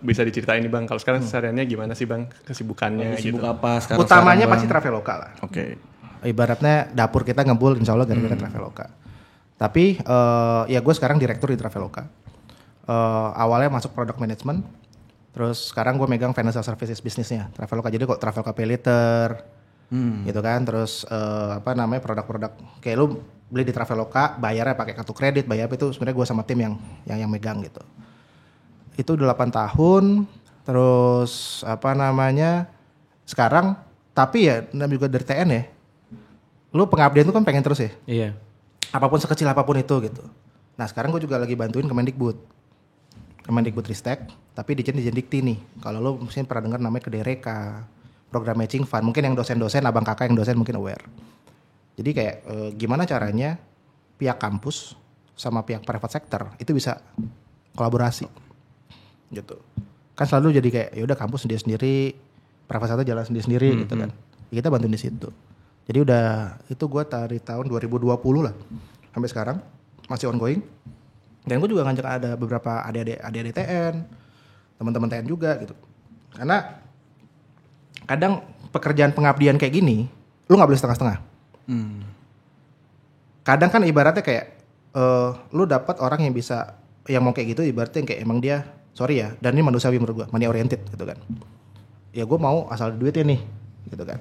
bisa diceritain nih bang. Kalau sekarang kesehariannya gimana sih bang kesibukannya? Sibuk gitu. apa sekarang? Utamanya pasti Traveloka lah. Oke. Ibaratnya dapur kita ngebul insya Allah gara-gara Traveloka. Tapi ya gue sekarang direktur di Traveloka. Awalnya masuk product management. Terus sekarang gue megang financial services bisnisnya Traveloka. Jadi kok Traveloka Pay Later gitu kan. Terus produk-produk kayak lu beli di Traveloka, bayarnya pakai kartu kredit, bayar itu sebenarnya gue sama tim yang megang gitu. Itu udah 8 tahun. Terus sekarang tapi ya juga dari TN ya. Lu pengabdian tuh kan pengen terus ya. Iya. Apapun sekecil apapun itu gitu. Nah sekarang gue juga lagi bantuin Kemendikbud Ristek, tapi di Dikti nih. Kalau lo mungkin pernah dengar namanya Kedereka, program matching fund. Mungkin yang dosen-dosen, abang kakak yang dosen mungkin aware. Jadi kayak gimana caranya pihak kampus sama pihak private sector itu bisa kolaborasi, gitu. Kan selalu jadi kayak ya udah kampus sendiri, private sector jalan sendiri gitu kan. Ya, kita bantuin di situ. Jadi udah itu gue dari tahun 2020 lah sampai sekarang masih ongoing. Dan gue juga ngajak ada beberapa adik-adik TN, teman-teman TN juga gitu. Karena kadang pekerjaan pengabdian kayak gini, lu nggak boleh setengah-setengah. Kadang kan ibaratnya kayak lu dapat orang yang bisa, yang mau kayak gitu, ibaratnya yang kayak emang dia, sorry ya, dan ini manusiawi menurut gue, money oriented gitu kan. Ya gue mau asal duitnya nih, gitu kan.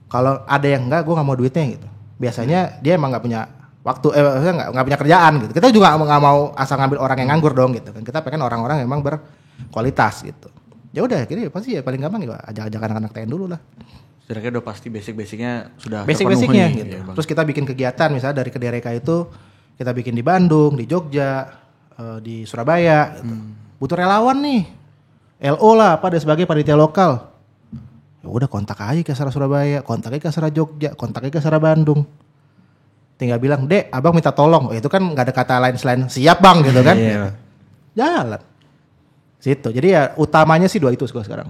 Kalau ada yang enggak, gue nggak mau duitnya gitu. Biasanya dia emang nggak punya waktu, nggak punya kerjaan gitu. Kita juga nggak mau asal ngambil orang yang nganggur dong gitu kan. Kita pengen orang-orang yang emang berkualitas gitu. Ya udah, kira pasti ya paling gampang ya ajak anak-anak TN dulu lah. Setidaknya udah pasti basic-basicnya sudah Basic-basicnya terpenuhi, gitu. Ya, terus kita bikin kegiatan misalnya dari Kedereka itu kita bikin di Bandung, di Jogja, di Surabaya. Gitu. Butuh relawan nih, LO lah apa dan sebagai panitia lokal. Ya udah kontak aja ke Asara Surabaya, kontak aja ke Asara Jogja, kontak aja ke Asara Bandung. Tinggal bilang, "Dek, abang minta tolong." Oh, itu kan nggak ada kata lain selain siap bang gitu kan? Iya. Jalan. Situ. Jadi ya utamanya sih dua itu sekarang.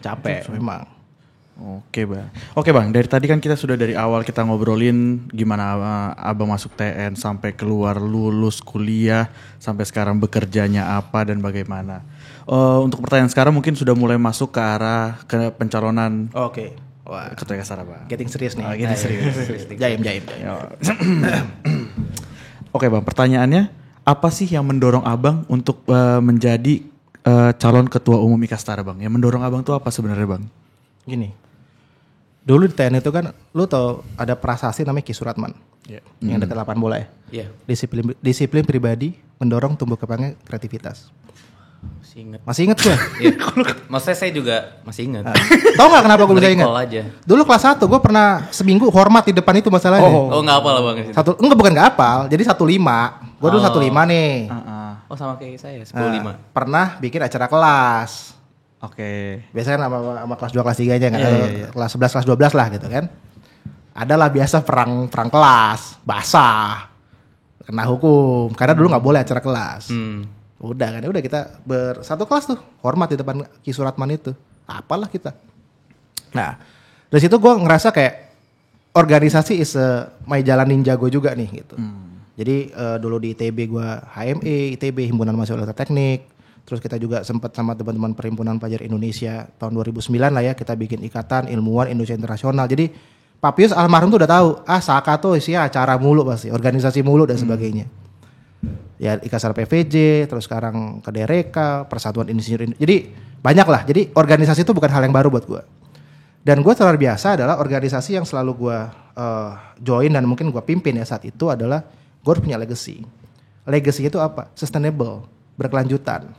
Capek memang. Oke bang, dari tadi kan kita sudah dari awal kita ngobrolin gimana abang masuk TN sampai keluar lulus kuliah sampai sekarang bekerjanya apa dan bagaimana. Untuk pertanyaan sekarang mungkin sudah mulai masuk ke arah ke pencalonan. Oke. Wah, Ketua Kasara bang. getting serius nih. Getting serius. Jaim. Oke bang, pertanyaannya apa sih yang mendorong abang untuk menjadi calon ketua umum Ikastara bang? Yang mendorong abang tuh apa sebenarnya bang? Gini, dulu di TN itu kan, lu tau ada prasasti namanya Ki Suratman. yang dekat lapangan bola ya. Iya. Disiplin pribadi mendorong tumbuh kembangnya kreativitas. Masih inget. Masih inget gue? Iya. Maksudnya saya juga masih ingat. Tahu nggak kenapa gue bisa ingat? Recall aja. Dulu kelas 1 gue pernah seminggu hormat di depan itu masalahnya. Oh nggak apa lah bang. Bukan nggak hafal, jadi 15. Gue dulu 15 nih. Oh sama kayak saya 10-5. Pernah bikin acara kelas. Oke. Biasanya sama kelas 2 kelas 3 aja nggak? Iya. Kelas 11 kelas 12 lah gitu kan. Adalah biasa perang kelas, basah, kena hukum. Karena dulu nggak boleh acara kelas. Udah kita bersatu kelas tuh, hormat di depan Ki Suratman itu. Apalah kita. Nah, dari situ gue ngerasa kayak organisasi is my jalan ninja gue juga nih gitu. Jadi dulu di ITB gue HME, ITB Himpunan Mahasiswa Teknik. Terus kita juga sempat sama teman-teman Perhimpunan Pelajar Indonesia tahun 2009 lah ya, kita bikin ikatan ilmuwan Indonesia Internasional. Jadi Pak Pius almarhum tuh udah tahu, Saka tuh isinya acara mulu pasti, organisasi mulu dan sebagainya. Ya Ikasara PVJ, terus sekarang ke DRK, Persatuan Insinyur. Jadi banyak lah. Jadi organisasi itu bukan hal yang baru buat gue. Dan gue terbiasa adalah organisasi yang selalu gue join dan mungkin gue pimpin ya saat itu adalah gue harus punya legacy. Legacy itu apa? Sustainable, berkelanjutan.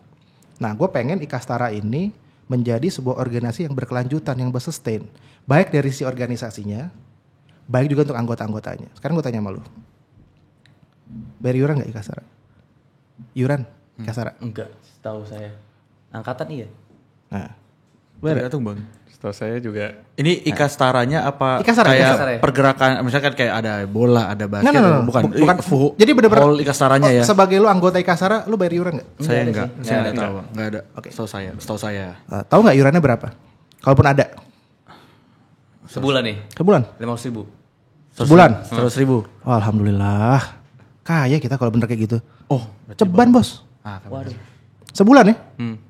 Nah gue pengen Ikastara ini menjadi sebuah organisasi yang berkelanjutan, yang bersustain. Baik dari sisi organisasinya, baik juga untuk anggota-anggotanya. Sekarang gue tanya sama lu. Bayar iuran gak Ikastara? Iuran Ikastara? Enggak, setahu saya. Angkatan iya. Nah, Tergantung bang. Setahu saya juga. Ini Ikastaranya apa Ikastara, kayak Ikastara ya? pergerakan, misalkan kayak ada bola, ada basket, No. bukan. Jadi bener-bener whole Ikastaranya ya. Sebagai lu anggota Ikastara, lu bayar iuran gak? Saya Nggak ada enggak, sih. saya Nggak enggak ada. tahu bang, enggak ada. Oke. Setahu saya. Tahu nggak iurannya berapa? Kalaupun ada, Sebulan nih. sebulan? 500.000. Sebulan? 100.000. Oh, alhamdulillah. Kaya kita kalau bener kayak gitu. Oh, Ceban bos. Waduh. Sebulan ya?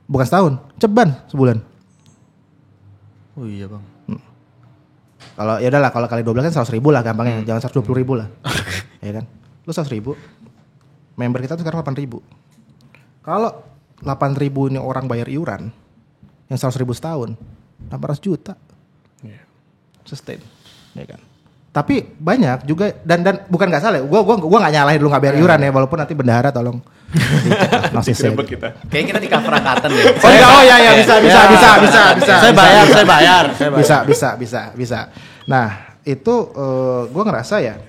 Bukan setahun. Ceban sebulan. Oh iya bang. Kalau ya udahlah, kalau kali 12 kan 100.000 lah gampangnya. Jangan 120.000 lah. Ya kan? Lu 100.000. Member kita tuh sekarang 8.000. Kalau 8.000 ini orang bayar iuran, yang 100.000 setahun, 800 juta. Sustain, ya kan. Tapi banyak juga dan bukan nggak salah. Gua nggak nyalahin lu nggak bayar iuran ya, walaupun nanti bendahara tolong nosis saya. Digerebek kita. Kayaknya kita di cover angkatan deh. Oh ya bisa. Saya bayar. Bisa. Nah itu gue ngerasa ya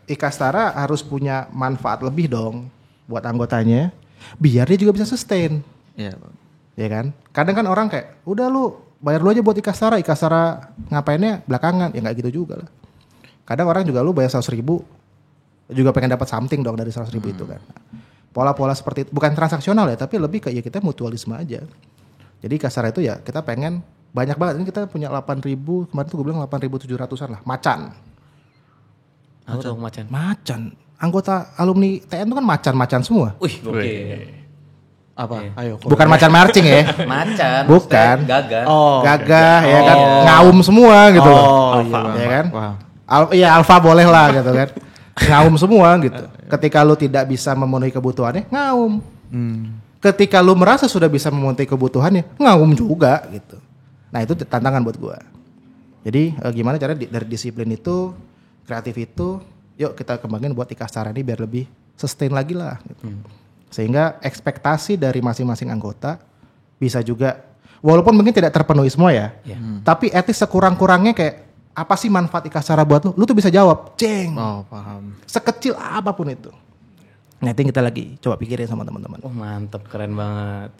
Ikastara harus punya manfaat lebih dong buat anggotanya, biar dia juga bisa sustain. Iya bang. Ya kan? Kadang kan orang kayak, udah lu bayar lu aja buat Ikastara ngapainnya belakangan, ya nggak gitu juga lah. Kadang orang juga lu bayar 100.000 juga pengen dapat something dong dari 100.000 itu kan. Pola-pola seperti itu bukan transaksional ya, tapi lebih kayak ya kita mutualisme aja. Jadi Ikastara itu ya kita pengen banyak banget. Ini kita punya 8.000, kemarin tuh gue bilang 8.700-an lah, macan. Apa dong macan? Macan. Anggota alumni TN itu kan macan-macan semua. Wih, oke. Apa? Iya. Ayo. Bukan macan marching ya. Macan. Bukan. maksudnya Gagah. Oh. Gagah ya kan, ngaum semua gitu loh. Oh iya bang. Ya kan? Wow. Iya alfa boleh lah gitu kan. Ngaum semua gitu. Ketika lu tidak bisa memenuhi kebutuhannya, ngaum. Ketika lu merasa sudah bisa memenuhi kebutuhannya, ngaum juga gitu. Nah itu tantangan buat gua. Jadi gimana cara dari disiplin itu, kreatif itu, yuk kita kembangin buat Ikastara ini biar lebih sustain lagi lah. Gitu. Sehingga ekspektasi dari masing-masing anggota bisa juga, walaupun mungkin tidak terpenuhi semua ya, tapi etis sekurang-kurangnya kayak apa sih manfaat Ikastara buat lu tuh bisa jawab, ceng. Oh paham. Sekecil apapun itu. Nah itu yang kita lagi coba pikirin sama teman-teman. Oh mantep, keren banget.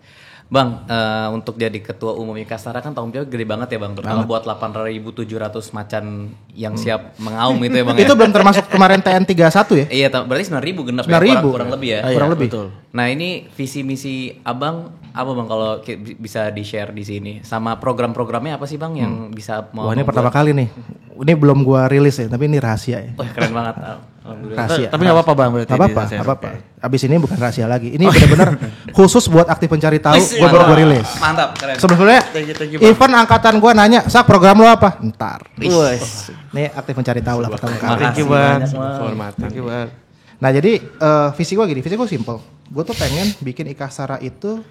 Bang, untuk jadi ketua umum Ikastara kan tanggung jawab gede banget ya bang. Terutama buat 8.700 macan yang siap mengaum itu ya bang. Itu belum termasuk kemarin TN 31 ya? Iya, berarti 9.000 genap 9.000. ya, kurang lebih ya. Kurang lebih. Betul. Nah ini visi misi abang apa bang kalau bisa di share di sini? Sama program-programnya apa sih bang yang bisa mau? Wah ini pertama kali nih. Ini belum gua rilis ya, tapi ini rahasia ya. Wah keren banget. Alhamdulillah. Rahasia. Tapi nggak apa-apa bang berarti. Gak apa-apa, gak apa-apa. Abis ini bukan rahasia lagi. Ini benar-benar khusus buat aktif pencari tahu. Gue baru gue rilis. Mantap, keren. Sebetulnya Thank you, event angkatan gue nanya, Sak program lo apa? Ntar. Ini aktif mencari tahu lah pertama kali. Thank you bang. Kehormatan. Thank you bang. Nah jadi visi gue gini, visi gue simple. Gue tuh pengen bikin Ikastara itu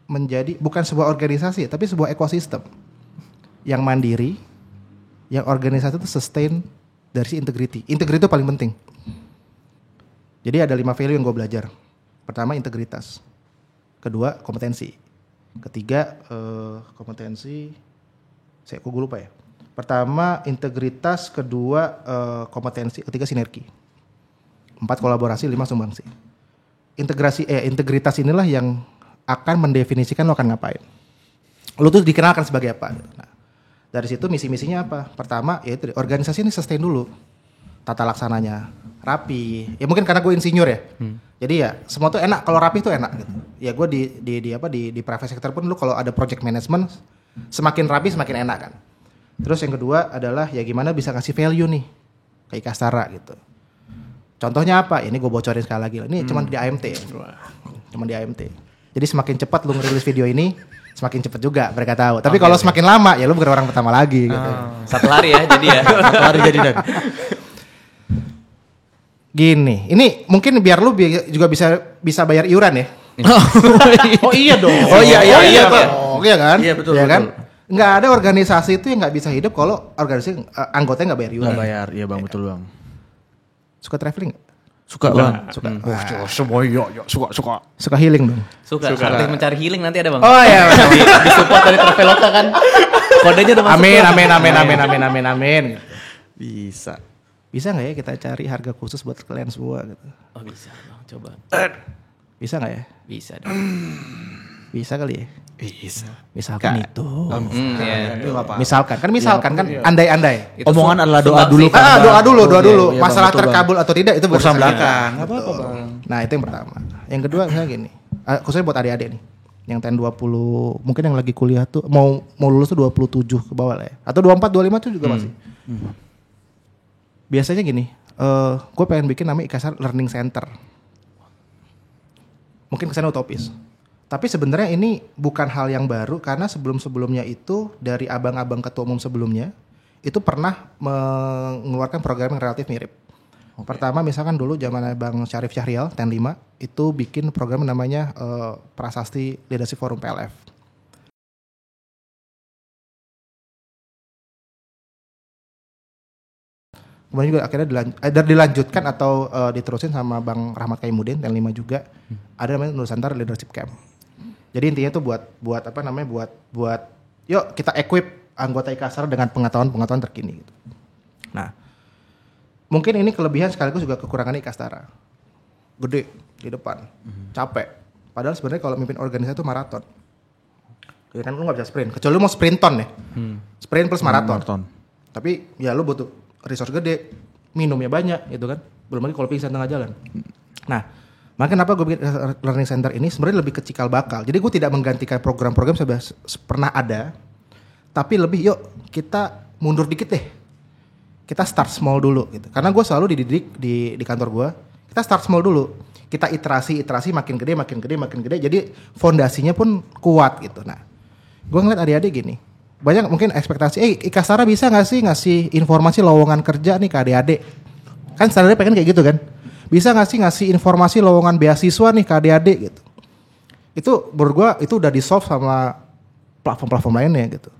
menjadi bukan sebuah organisasi, tapi sebuah ekosistem yang mandiri, yang organisasi itu sustain dari si integrity. Integrity itu paling penting. Jadi ada 5 value yang gue belajar. Pertama integritas, kedua kompetensi, ketiga kompetensi, gue lupa ya. Pertama integritas, kedua kompetensi, ketiga sinergi, 4 kolaborasi, 5 sumbangsi. Integritas inilah yang akan mendefinisikan lo akan ngapain. Lo tuh dikenalkan sebagai apa. Nah, dari situ misi-misinya apa? Pertama yaitu organisasi ini sustain dulu. Tata laksananya rapi. Ya mungkin karena gue insinyur ya. Jadi ya semua tuh enak, kalau rapi tuh enak gitu. Ya gue di private sector pun lu kalau ada project management semakin rapi semakin enak kan. Terus yang kedua adalah ya gimana bisa ngasih value nih ke Ikastara gitu. Contohnya apa? Ini gue bocorin sekali lagi. Ini cuma di AMT. Cuma di AMT. Jadi semakin cepat lu ngerilis video ini, semakin cepat juga mereka tahu. Tapi kalau semakin lama ya lu bukan orang pertama lagi gitu. Satu hari ya jadi ya. Satu hari jadi dan. Gini, ini mungkin biar lu juga bisa bayar iuran ya. Oh iya dong. Oh iya Pak. Oh iya kan? Iya betul. Iya kan? Nggak ada organisasi itu yang nggak bisa hidup kalau organisasi anggotanya nggak bayar iuran. Nggak bayar, iya bang, betul bang. Suka traveling nggak? Suka bang. Suka. Semua iya suka. Suka healing dong. Suka. Mencari healing nanti ada bang. Oh iya. Di support dari Traveloka kan. Kodenya udah masuk. Amin. Bisa. Bisa nggak ya kita cari harga khusus buat kalian semua gitu? Oh bisa bang, coba. Bisa nggak ya? Bisa dong. Bisa kali ya? Bisa. Misalkan itu. Iya. Misalkan kan andai-andai. Itu Omongan adalah doa sumbangsi. dulu kan. Doa dulu. Iya, Masalah betul, Bang. terkabul atau tidak itu Urusan kita. belakang. Nggak apa-apa, Bang. Nah itu yang pertama. Yang kedua misalnya gini. Khususnya buat adik-adik nih. Yang TN 20 mungkin yang lagi kuliah tuh mau lulus tuh 27 ke bawah lah ya. Atau 24, 25 tuh juga masih. Biasanya gini, gue pengen bikin namanya Ikastara Learning Center. Mungkin kesana utopis. Tapi sebenarnya ini bukan hal yang baru karena sebelum-sebelumnya itu dari abang-abang ketua umum sebelumnya itu pernah mengeluarkan program yang relatif mirip. Pertama misalkan dulu zaman Bang Syarif Syahrial TN 5 itu bikin program namanya Prasasti Leadership Forum PLF. Kemudian juga akhirnya dilanjutkan atau diterusin sama Bang Rahmat Kaimudin TN 5 juga. Ada namanya Nusantara Leadership Camp. Jadi intinya tuh buat apa namanya buat yuk kita equip anggota Ikastara dengan pengetahuan terkini gitu. Nah, mungkin ini kelebihan sekaligus juga kekurangan Ikastara. Gede di depan, capek. Padahal sebenarnya kalau mimpin organisasi itu maraton. Ya kan lu nggak bisa sprint, kecuali lu mau sprinton ya. Sprint plus maraton. Tapi ya lu butuh resource gede, minumnya banyak gitu kan. Belum lagi kalau pingsan tengah jalan. Nah, makanya kenapa gue bikin learning center ini sebenarnya lebih ke cikal bakal. Jadi gue tidak menggantikan program-program yang pernah ada, tapi lebih yuk kita mundur dikit deh. Kita start small dulu gitu. Karena gue selalu dididik di kantor gue, kita start small dulu. Kita iterasi makin gede. Jadi fondasinya pun kuat gitu. Nah, gue ngeliat adik-adik gini. Banyak mungkin ekspektasi, Ikastara bisa gak sih ngasih informasi lowongan kerja nih ke adik-adik? Kan standarnya pengen kayak gitu kan? Bisa gak sih ngasih informasi lowongan beasiswa nih ke adik-adik gitu? Itu menurut gue itu udah di solve sama platform-platform lainnya gitu.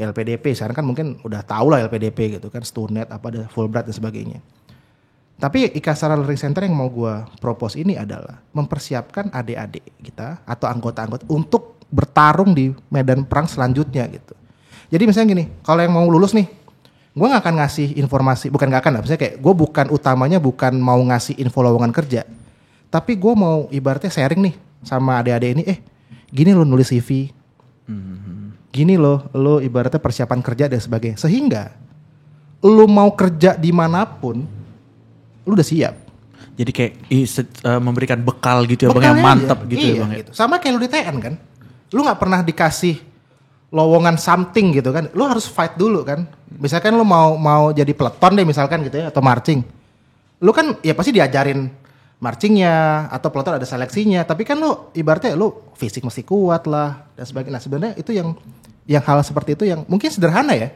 LPDP sekarang kan mungkin udah tahu lah LPDP gitu kan, Stunet, apa ada Fulbright dan sebagainya. Tapi Ikastara Learning Center yang mau gue propose ini adalah mempersiapkan adik-adik kita atau anggota-anggota untuk bertarung di medan perang selanjutnya gitu. Jadi misalnya gini, kalau yang mau lulus nih, gue gak akan ngasih informasi, misalnya kayak gue bukan mau ngasih info lowongan kerja, tapi gue mau ibaratnya sharing nih sama adik-adik ini, gini lo nulis CV, gini lo ibaratnya persiapan kerja dan sebagainya, sehingga lo mau kerja dimanapun, lo udah siap. Jadi kayak memberikan bekal gitu ya bang, yang mantap gitu ya bang. Gitu. Sama kayak lo di TN kan, lo gak pernah dikasih lowongan something gitu kan, lo harus fight dulu kan. Misalkan lo mau jadi peleton deh misalkan gitu ya, atau marching, lo kan ya pasti diajarin marchingnya atau peleton ada seleksinya, tapi kan lo ibaratnya lo fisik mesti kuat lah dan sebagainya. Nah sebenarnya itu yang hal seperti itu yang mungkin sederhana ya,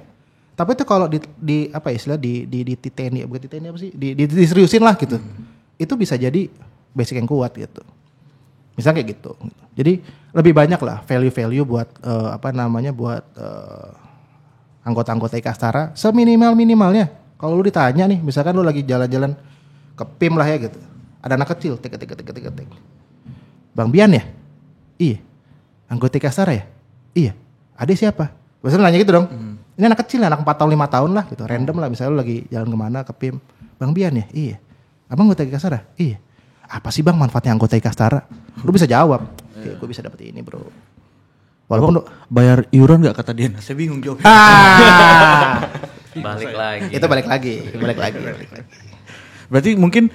tapi itu kalau di apa istilah di TNI bukan TNI apa sih, diseriusin lah gitu, itu bisa jadi basic yang kuat gitu. Misalnya kayak gitu. Jadi lebih banyak lah value-value buat buat anggota-anggota Ikastara seminimal-minimalnya. Kalau lu ditanya nih, misalkan lu lagi jalan-jalan ke PIM lah ya gitu. Ada anak kecil, tik. Bang Bian ya? Iya. Anggota Ikastara ya? Iya. Ade siapa? Biasanya nanya gitu dong. Ini anak kecil, anak 4 tahun 5 tahun lah gitu. Random lah, misalnya lu lagi jalan kemana ke PIM. Bang Bian ya? Iya. Abang anggota Ikastara? Iya. Apa sih bang manfaatnya anggota Ikastara? Lu bisa jawab. Oke, gue bisa dapet ini bro. Walaupun bayar iuran nggak kata dia? Saya bingung jawabnya. Balik lagi. itu balik lagi. Berarti mungkin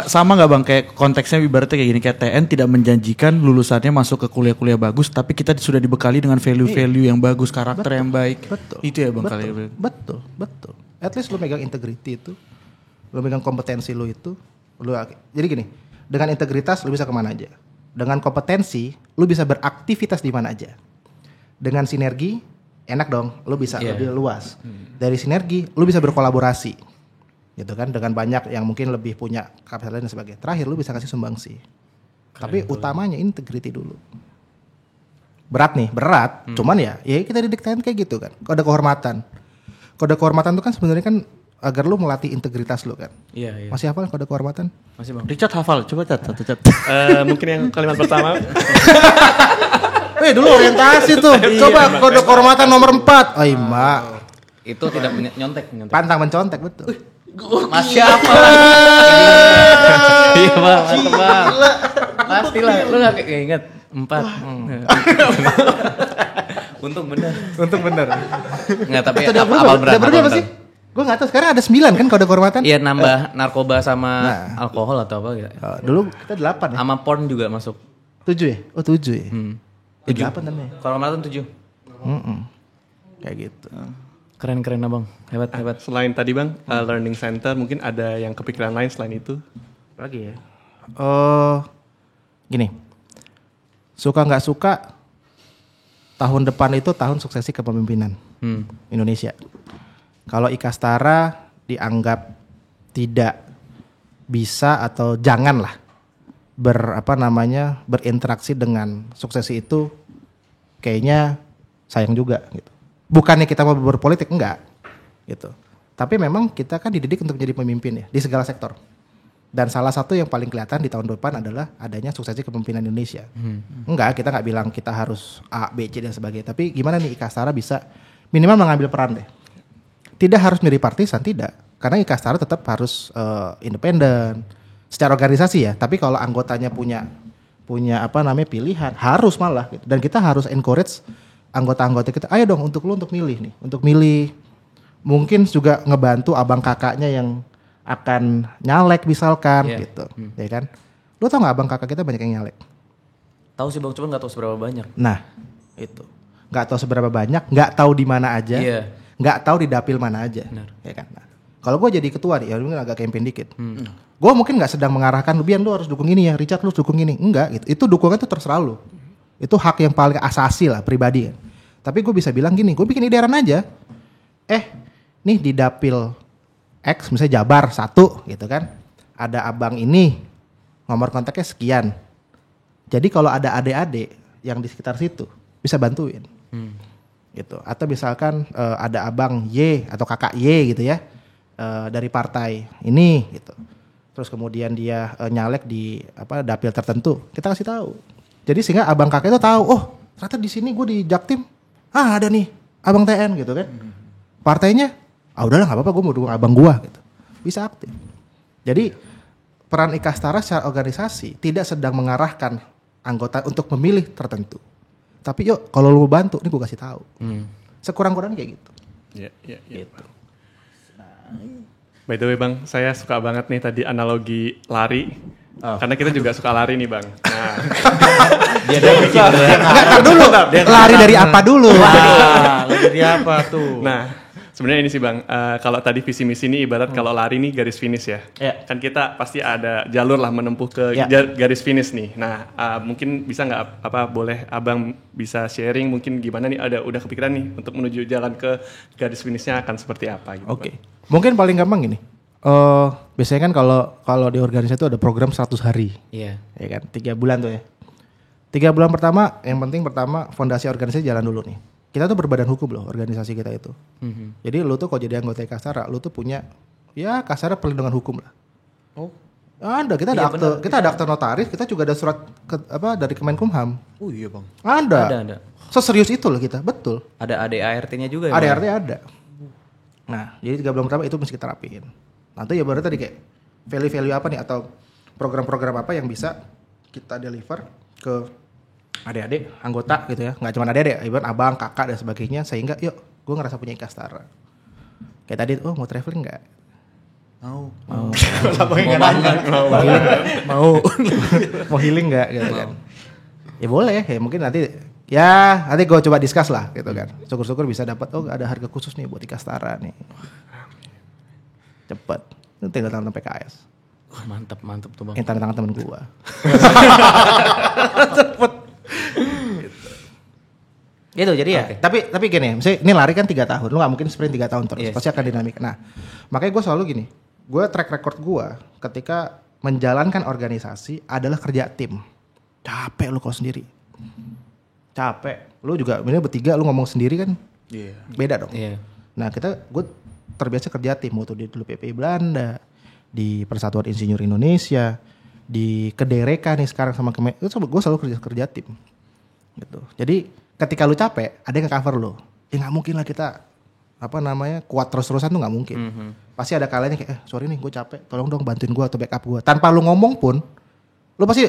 sama nggak bang kayak konteksnya ibaratnya kayak gini, kayak TN tidak menjanjikan lulusannya masuk ke kuliah-kuliah bagus, tapi kita sudah dibekali dengan value-value yang bagus, karakter yang baik. Betul. Itu ya bang kali. Betul. At least lu megang integrity itu, lu megang kompetensi lu itu, jadi gini, dengan integritas lu bisa kemana aja. Dengan kompetensi lu bisa beraktivitas di mana aja. Dengan sinergi enak dong, lu bisa lebih luas. Dari sinergi lu bisa berkolaborasi. Gitu kan, dengan banyak yang mungkin lebih punya kapasitas dan sebagainya. Terakhir lu bisa kasih sumbangsi. Tapi utamanya integrity dulu. Berat, cuman ya kita didiktatin kayak gitu kan. Kode kehormatan itu kan sebenarnya kan agar lu melatih integritas lu kan. Iya. Masih hafal kode kehormatan? Masih bang. Richard hafal, coba satu cat. Mungkin yang kalimat pertama. Dulu orientasi tuh. Coba kode kehormatan nomor 4. Mak. Itu tidak nyontek. Pantang mencontek, betul. Masih apa? Iya bang, mantep bang. Pastilah, lu gak inget 4. Untung bener. Nggak, tapi Udah berat. berapa sih? Gue gak tahu, sekarang ada 9 kan kode kehormatan? Iya, nambah narkoba sama alkohol atau apa gitu. Dulu kita 8 ya? Sama porn juga masuk. 7 ya? Oh 7 ya? 8 namanya. Kehormatan 7. Kayak gitu. Keren abang, hebat. Selain tadi bang, learning center mungkin ada yang kepikiran lain selain itu? Lagi ya? Gini, suka nggak suka, tahun depan itu tahun suksesi kepemimpinan Indonesia. Kalau Ikastara dianggap tidak bisa atau janganlah berinteraksi dengan suksesi itu, kayaknya sayang juga gitu. Bukannya kita mau berpolitik, enggak gitu. Tapi memang kita kan dididik untuk menjadi pemimpin ya di segala sektor. Dan salah satu yang paling kelihatan di tahun depan adalah adanya suksesi kepemimpinan Indonesia. Enggak, kita nggak bilang kita harus A, B, C dan sebagainya. Tapi gimana nih Ikastara bisa minimal mengambil peran deh. Tidak harus menjadi partisan, tidak. Karena Ikastara tetap harus independen secara organisasi ya. Tapi kalau anggotanya punya pilihan, harus malah gitu. Dan kita harus encourage anggota-anggota kita, ayo dong untuk milih nih. Untuk milih, mungkin juga ngebantu abang kakaknya yang akan nyalek misalkan gitu. Ya kan? Lu tau gak abang kakak kita banyak yang nyalek? Tahu sih bang, cuma nggak tahu seberapa banyak. Nah, itu. Nggak tahu seberapa banyak, nggak tahu di mana aja. Nggak tahu di dapil mana aja. Benar. Ya kan? Nah, kalau gue jadi ketua nih, ya mungkin agak campaign dikit. Gue mungkin nggak sedang mengarahkan, Bian lu harus dukung ini ya, Richard lu dukung ini. Enggak gitu. Itu dukungan itu terserah lu. Itu hak yang paling asasi lah pribadi kan. Tapi gue bisa bilang gini, gue bikin idearan aja. Nih di dapil X misalnya Jabar 1 gitu kan. Ada abang ini, nomor kontaknya sekian. Jadi kalau ada adik-adik yang di sekitar situ bisa bantuin. Gitu. Atau misalkan ada abang Y atau kakak Y gitu ya. Dari partai ini gitu. Terus kemudian dia nyalek di dapil tertentu, kita kasih tahu. Jadi sehingga abang kakak itu tahu, oh ternyata di sini gue di Jaktim ada nih abang TN gitu kan. Partainya, udahlah nggak apa-apa, gue mau dukung abang gue gitu. Bisa aktif. Jadi peran Ikastara secara organisasi tidak sedang mengarahkan anggota untuk memilih tertentu. Tapi yuk kalau lu mau bantu, nih gue kasih tahu. Sekurang-kurangnya kayak gitu. Iya. Gitu. By the way bang, saya suka banget nih tadi analogi lari. Karena kita juga suka lari nih bang. Nah. Dia bikin dulu. Lari dari apa dulu? Lari dari apa tuh? Nah, sebenarnya ini sih bang. Kalau tadi visi misi ini ibarat kalau lari nih garis finish ya. Kan kita pasti ada jalur lah menempuh ke garis finish nih. Nah, mungkin bisa nggak boleh abang bisa sharing mungkin gimana nih udah kepikiran nih untuk menuju jalan ke garis finishnya akan seperti apa gitu. Oke. Mungkin paling gampang gini. Biasanya kan kalau di organisasi itu ada program 100 hari. Iya. Ya kan, 3 bulan tuh ya. 3 bulan pertama, yang penting pertama fondasi organisasi jalan dulu nih. kita tuh berbadan hukum loh organisasi kita itu. Jadi lu tuh kalau jadi anggota Ikastara, lu tuh punya ya kasarnya perlindungan hukum lah. Oh. Ada, kita ada akte, kita ada akte notaris, kita juga ada surat dari Kemenkumham. Oh iya bang. Ada. Seserius itu loh kita, betul. Ada ADART-nya juga ya? ADART ada. Nah, jadi 3 bulan pertama itu mesti kita rapiin. Nanti ya baru tadi kayak value-value apa nih atau program-program apa yang bisa kita deliver ke adik-adik anggota gitu ya. Nggak cuma adik-adik, even abang, kakak dan sebagainya. Sehingga yuk gue ngerasa punya Ikastara. Kayak tadi, oh mau traveling nggak? Mau. Mau healing nggak gitu kan? Ya boleh, ya mungkin nanti gue coba discuss lah gitu kan. Syukur-syukur bisa dapat ada harga khusus nih buat Ikastara nih. Cepet, itu tinggal tangan PKS. Wah, mantap tuh bang. Yang tanda tangan temen gua. Cepet. Gitu jadi ya. Tapi gini, misalnya ini lari kan 3 tahun, lu nggak mungkin sprint 3 tahun terus, pasti akan dinamik. Nah, makanya gue selalu gini, gue track record gue ketika menjalankan organisasi adalah kerja tim. Capek lu kalau sendiri. Capek. Lu juga ini bertiga lu ngomong sendiri kan? Beda dong. Nah gue terbiasa kerja tim waktu di dulu PPI Belanda, di Persatuan Insinyur Indonesia, di Kedereka nih sekarang sama gue selalu kerja tim. Gitu. Jadi ketika lu capek, ada yang cover lu. Ya nggak mungkin lah kita kuat terus-terusan tuh nggak mungkin. Pasti ada kalanya kayak sorry nih gue capek, tolong dong bantuin gue atau backup gue. Tanpa lu ngomong pun, lu pasti.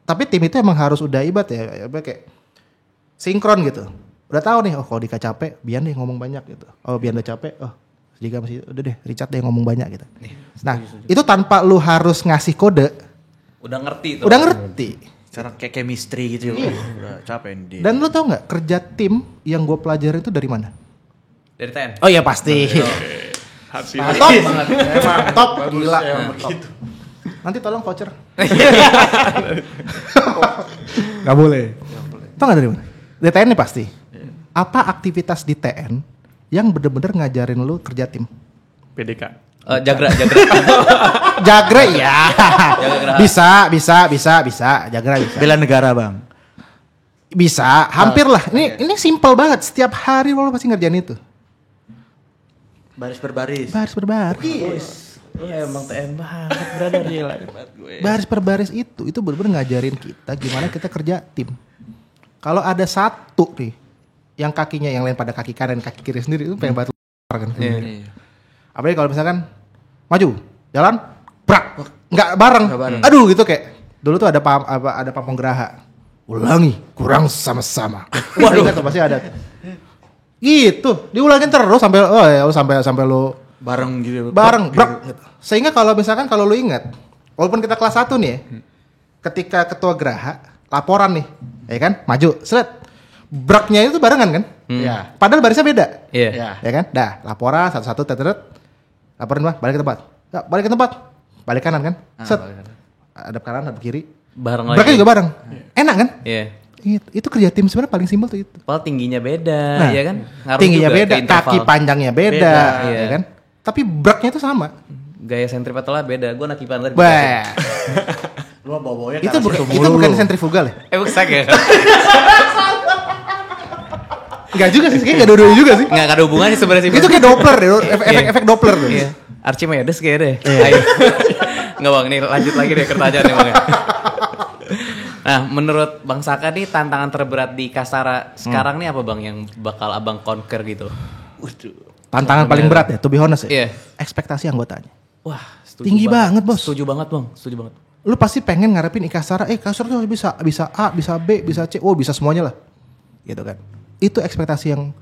Tapi tim itu emang harus udah ibarat ya kayak sinkron gitu. Udah tahu nih, kalau Dika capek, Bian deh ngomong banyak gitu. Oh Bian udah capek, Dika masih udah deh Richard deh ngomong banyak gitu. Nah itu tanpa lu harus ngasih kode. Udah ngerti tuh. Udah ngerti. Cara kayak chemistry gitu ya. Udah capek dia. Dan lu tau nggak kerja tim yang gue pelajarin itu dari mana? Dari TN. Oh iya pasti. Top banget. Emang top gila. Begitu. Nanti tolong voucher. Gak boleh. Tau gak dari mana? Dari TN nih pasti. Apa aktivitas di TN yang bener-bener ngajarin lu kerja tim? PDK. Jagra. Jagra ya. Bisa. Jagra bisa. Bela negara bang. Bisa, hampir lah. Ini simple banget. Setiap hari lo pasti ngerjain itu. Baris berbaris. Iya emang TN banget brother. Gila gue. Baris per baris itu benar-benar ngajarin kita gimana kita kerja tim. Kalau ada satu nih yang kakinya yang lain pada kaki kanan kaki kiri sendiri itu pengen banget kan. Apalagi kalau misalkan maju, jalan, brak, nggak bareng. Aduh gitu kayak dulu tuh ada Pampong Geraha. Ulangi, kurang sama-sama. Waduh, tuh pasti ada. Gitu, diulangin terus sampai lu bareng gitu. Bareng, brak. Gitu. Sehingga kalau misalkan kalau lu ingat, walaupun kita kelas 1 nih ya, ketika ketua Geraha laporan nih, ya kan, maju, seret. Braknya itu barengan kan? Ya. Padahal barisnya beda. Iya. Ya kan? Dah, laporan satu-satu laporan mah balik ke tempat. Ya, balik ke tempat. Balik kanan kan? Set. Hadap kanan, hadap kiri. Bareng lagi. Braknya juga bareng. Enak kan? Iya. Itu kerja tim sebenarnya paling simpel tuh itu. Padahal tingginya beda, ya kan? Ngaruh tingginya juga beda, kaki panjangnya beda, ya kan? Tapi braknya itu sama. Gaya sentripetalnya beda. Gue anak kipan tadi. Lu bawa-bawanya itu bukan sentrifugal ya? Bukan ya? Enggak juga sih, kayaknya enggak dua-duanya juga sih. Enggak ada hubungannya sebenarnya sih. Itu kayak Doppler deh, efek Doppler tuh. Iya. Archimedes kayak deh. Ayo. Enggak bang, nih lanjut lagi deh pertanyaan nih bang. Nah, menurut Bang Saka nih tantangan terberat di Ikastara sekarang nih apa bang yang bakal abang conquer gitu? Tantangan paling berat ya, to be honest ya. Iya. Ekspektasi anggotanya. Wah, tinggi banget bos. Setuju banget bang, setuju banget. Lu pasti pengen ngarepin Ikastara, Ikastara tuh bisa A, bisa B, bisa C, bisa semuanya lah. Gitu kan. Itu ekspektasi yang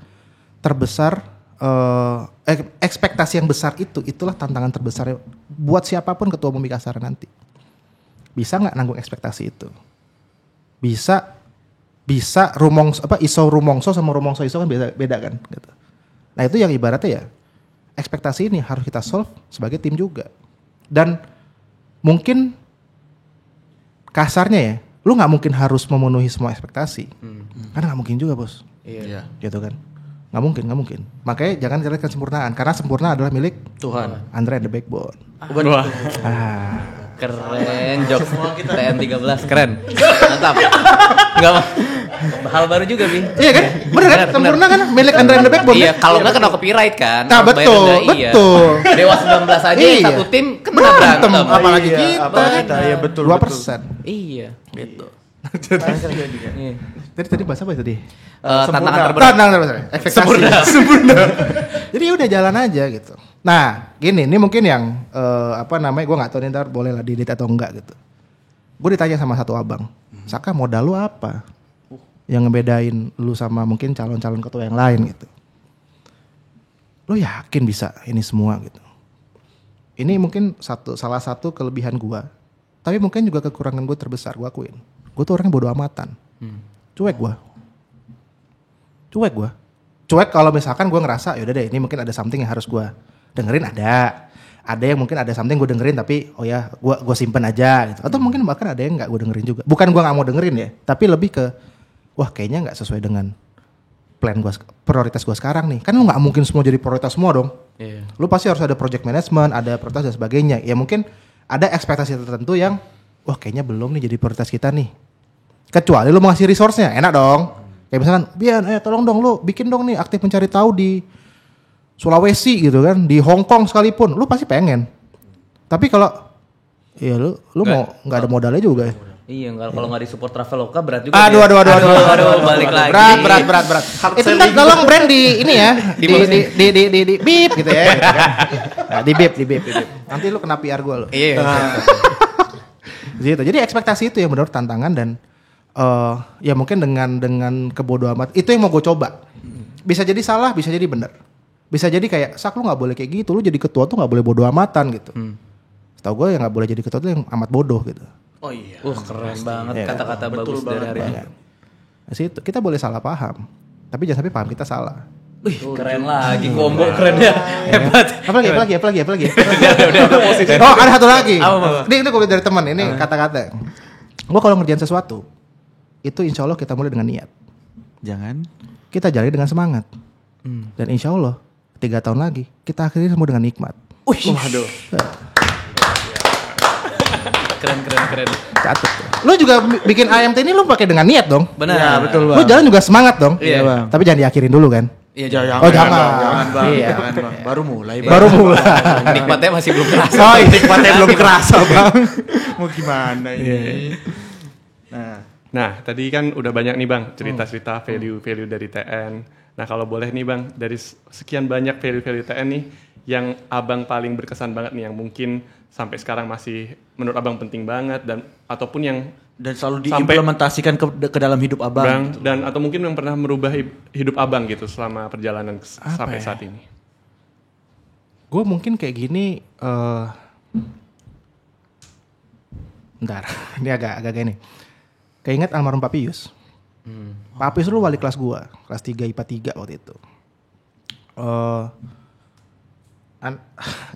terbesar, ekspektasi yang besar itulah tantangan terbesar buat siapapun ketua umum Ikastara nanti. Bisa nggak nanggung ekspektasi itu? Bisa iso rumongso sama rumongso iso kan beda kan gitu. Nah itu yang ibaratnya ya ekspektasi ini harus kita solve sebagai tim juga. Dan mungkin kasarnya ya, lu nggak mungkin harus memenuhi semua ekspektasi, karena nggak mungkin juga bos. Iya. Gitu kan, nggak mungkin. Makanya jangan cari kesempurnaan, karena sempurna adalah milik Tuhan. Andre and the Backbone. Wah. Keren, jok TN 13 keren, mantap. Enggak Hal baru juga, Bi. Iya kan? Bener kan? Sempurna kan? Milik Andre and the Backbone. Iya, kalau nggak kena copyright kan. Nah, Harus bayar betul, denda, iya. betul. Dewa 19 aja Iya. satu tim kena Berantem, berantem. apalagi Iya, kita. apalagi kita, iya, betul, 2%. Iya, gitu. Iya. Tadi bahasa apa tadi? Tantangan terberat. Tantangan terbesar. Ekspektasi. Sempurna. Jadi udah jalan aja gitu. Nah, gini, ini mungkin yang gue nggak tahu nih ntar boleh lah diedit atau enggak gitu. Gue ditanya sama satu abang, Saka modal lu apa? Yang ngebedain lu sama mungkin calon-calon ketua yang lain gitu. Lu yakin bisa ini semua gitu? Ini mungkin salah satu kelebihan gue. Tapi mungkin juga kekurangan gue terbesar, gue akuin. Gue tuh orangnya bodo amatan. Cuek gue. Cuek kalau misalkan gue ngerasa yaudah deh ini mungkin ada something yang harus gue dengerin ada yang mungkin ada something gue dengerin tapi oh ya gue simpen aja gitu. Atau mungkin bahkan ada yang nggak gue dengerin juga. Bukan gue nggak mau dengerin ya, tapi lebih ke wah kayaknya nggak sesuai dengan plan gue, prioritas gue sekarang nih. Kan lu nggak mungkin semua jadi prioritas semua dong. Iya. Lu pasti harus ada project management, ada prioritas dan sebagainya. Ya mungkin ada ekspektasi tertentu yang wah kayaknya belum nih jadi prioritas kita nih. Kecuali lu mau ngasih resource-nya, enak dong. Kayak misalkan, Bian, tolong dong lu bikin dong nih aktif mencari tahu di Sulawesi gitu kan, di Hong Kong sekalipun, lu pasti pengen. Tapi kalau ya lu mau nggak ada modalnya juga ya. Iya, kalau nggak disupport Traveloka berat juga. Aduh, balik lagi. Berat. Itu ntar tolong brand di ini ya, di bip gitu ya. Gitu kan. Nah, di bip. Nanti lu kena PR gua lu. Iya. Gitu. Jadi ekspektasi itu yang benar tantangan dan ya mungkin dengan kebodoh amat itu yang mau gue coba. Bisa jadi salah, bisa jadi benar. Bisa jadi kayak Sak lu nggak boleh kayak gitu, lu jadi ketua tuh nggak boleh bodoh amatan gitu. Setahu gue yang nggak boleh jadi ketua tuh yang amat bodoh gitu. Oh iya. Keren banget Iya, kata-kata bagus dari hari ini. Nah, situ kita boleh salah paham, tapi jangan sampai paham kita salah. Wih, keren lagi combo keren ya. Hebat. Apalagi. Oh, ada satu lagi. Ini gue dari teman. Ini kata-kata. Gue kalau ngerjain sesuatu, itu insya Allah kita mulai dengan niat. Jangan. Kita jalani dengan semangat. Dan insya Allah 3 tahun lagi kita akhiri semua dengan nikmat. Waduh. Keren. Catat. Lu juga bikin AMT ini lu pakai dengan niat dong. Benar. Ya, betul, Bang. Lu jalan juga semangat dong. Iya, Bang. Tapi jangan diakhirin dulu kan. Iya, Jangan. Bang. Iya. Jangan, Bang. Baru mulai, Bang. Baru mulai. Nikmatnya masih belum kerasa. Oh, nikmatnya belum kerasa, Bang. Mau gimana ini? Nah, tadi kan udah banyak nih Bang cerita-cerita value-value dari TN. Nah, kalau boleh nih Bang, dari sekian banyak value-value TN nih yang Abang paling berkesan banget nih yang mungkin sampai sekarang masih menurut Abang penting banget dan ataupun yang Dan selalu diimplementasikan ke dalam hidup Abang. Bang, gitu. dan atau mungkin yang pernah merubah hidup Abang gitu selama perjalanan sampai ya? saat ini. Gue mungkin kayak gini. Bentar, ini agak gini. Keinget almarhum Pak Pius. Pak Pius dulu wali kelas gue, kelas 3 IPA 3 waktu itu.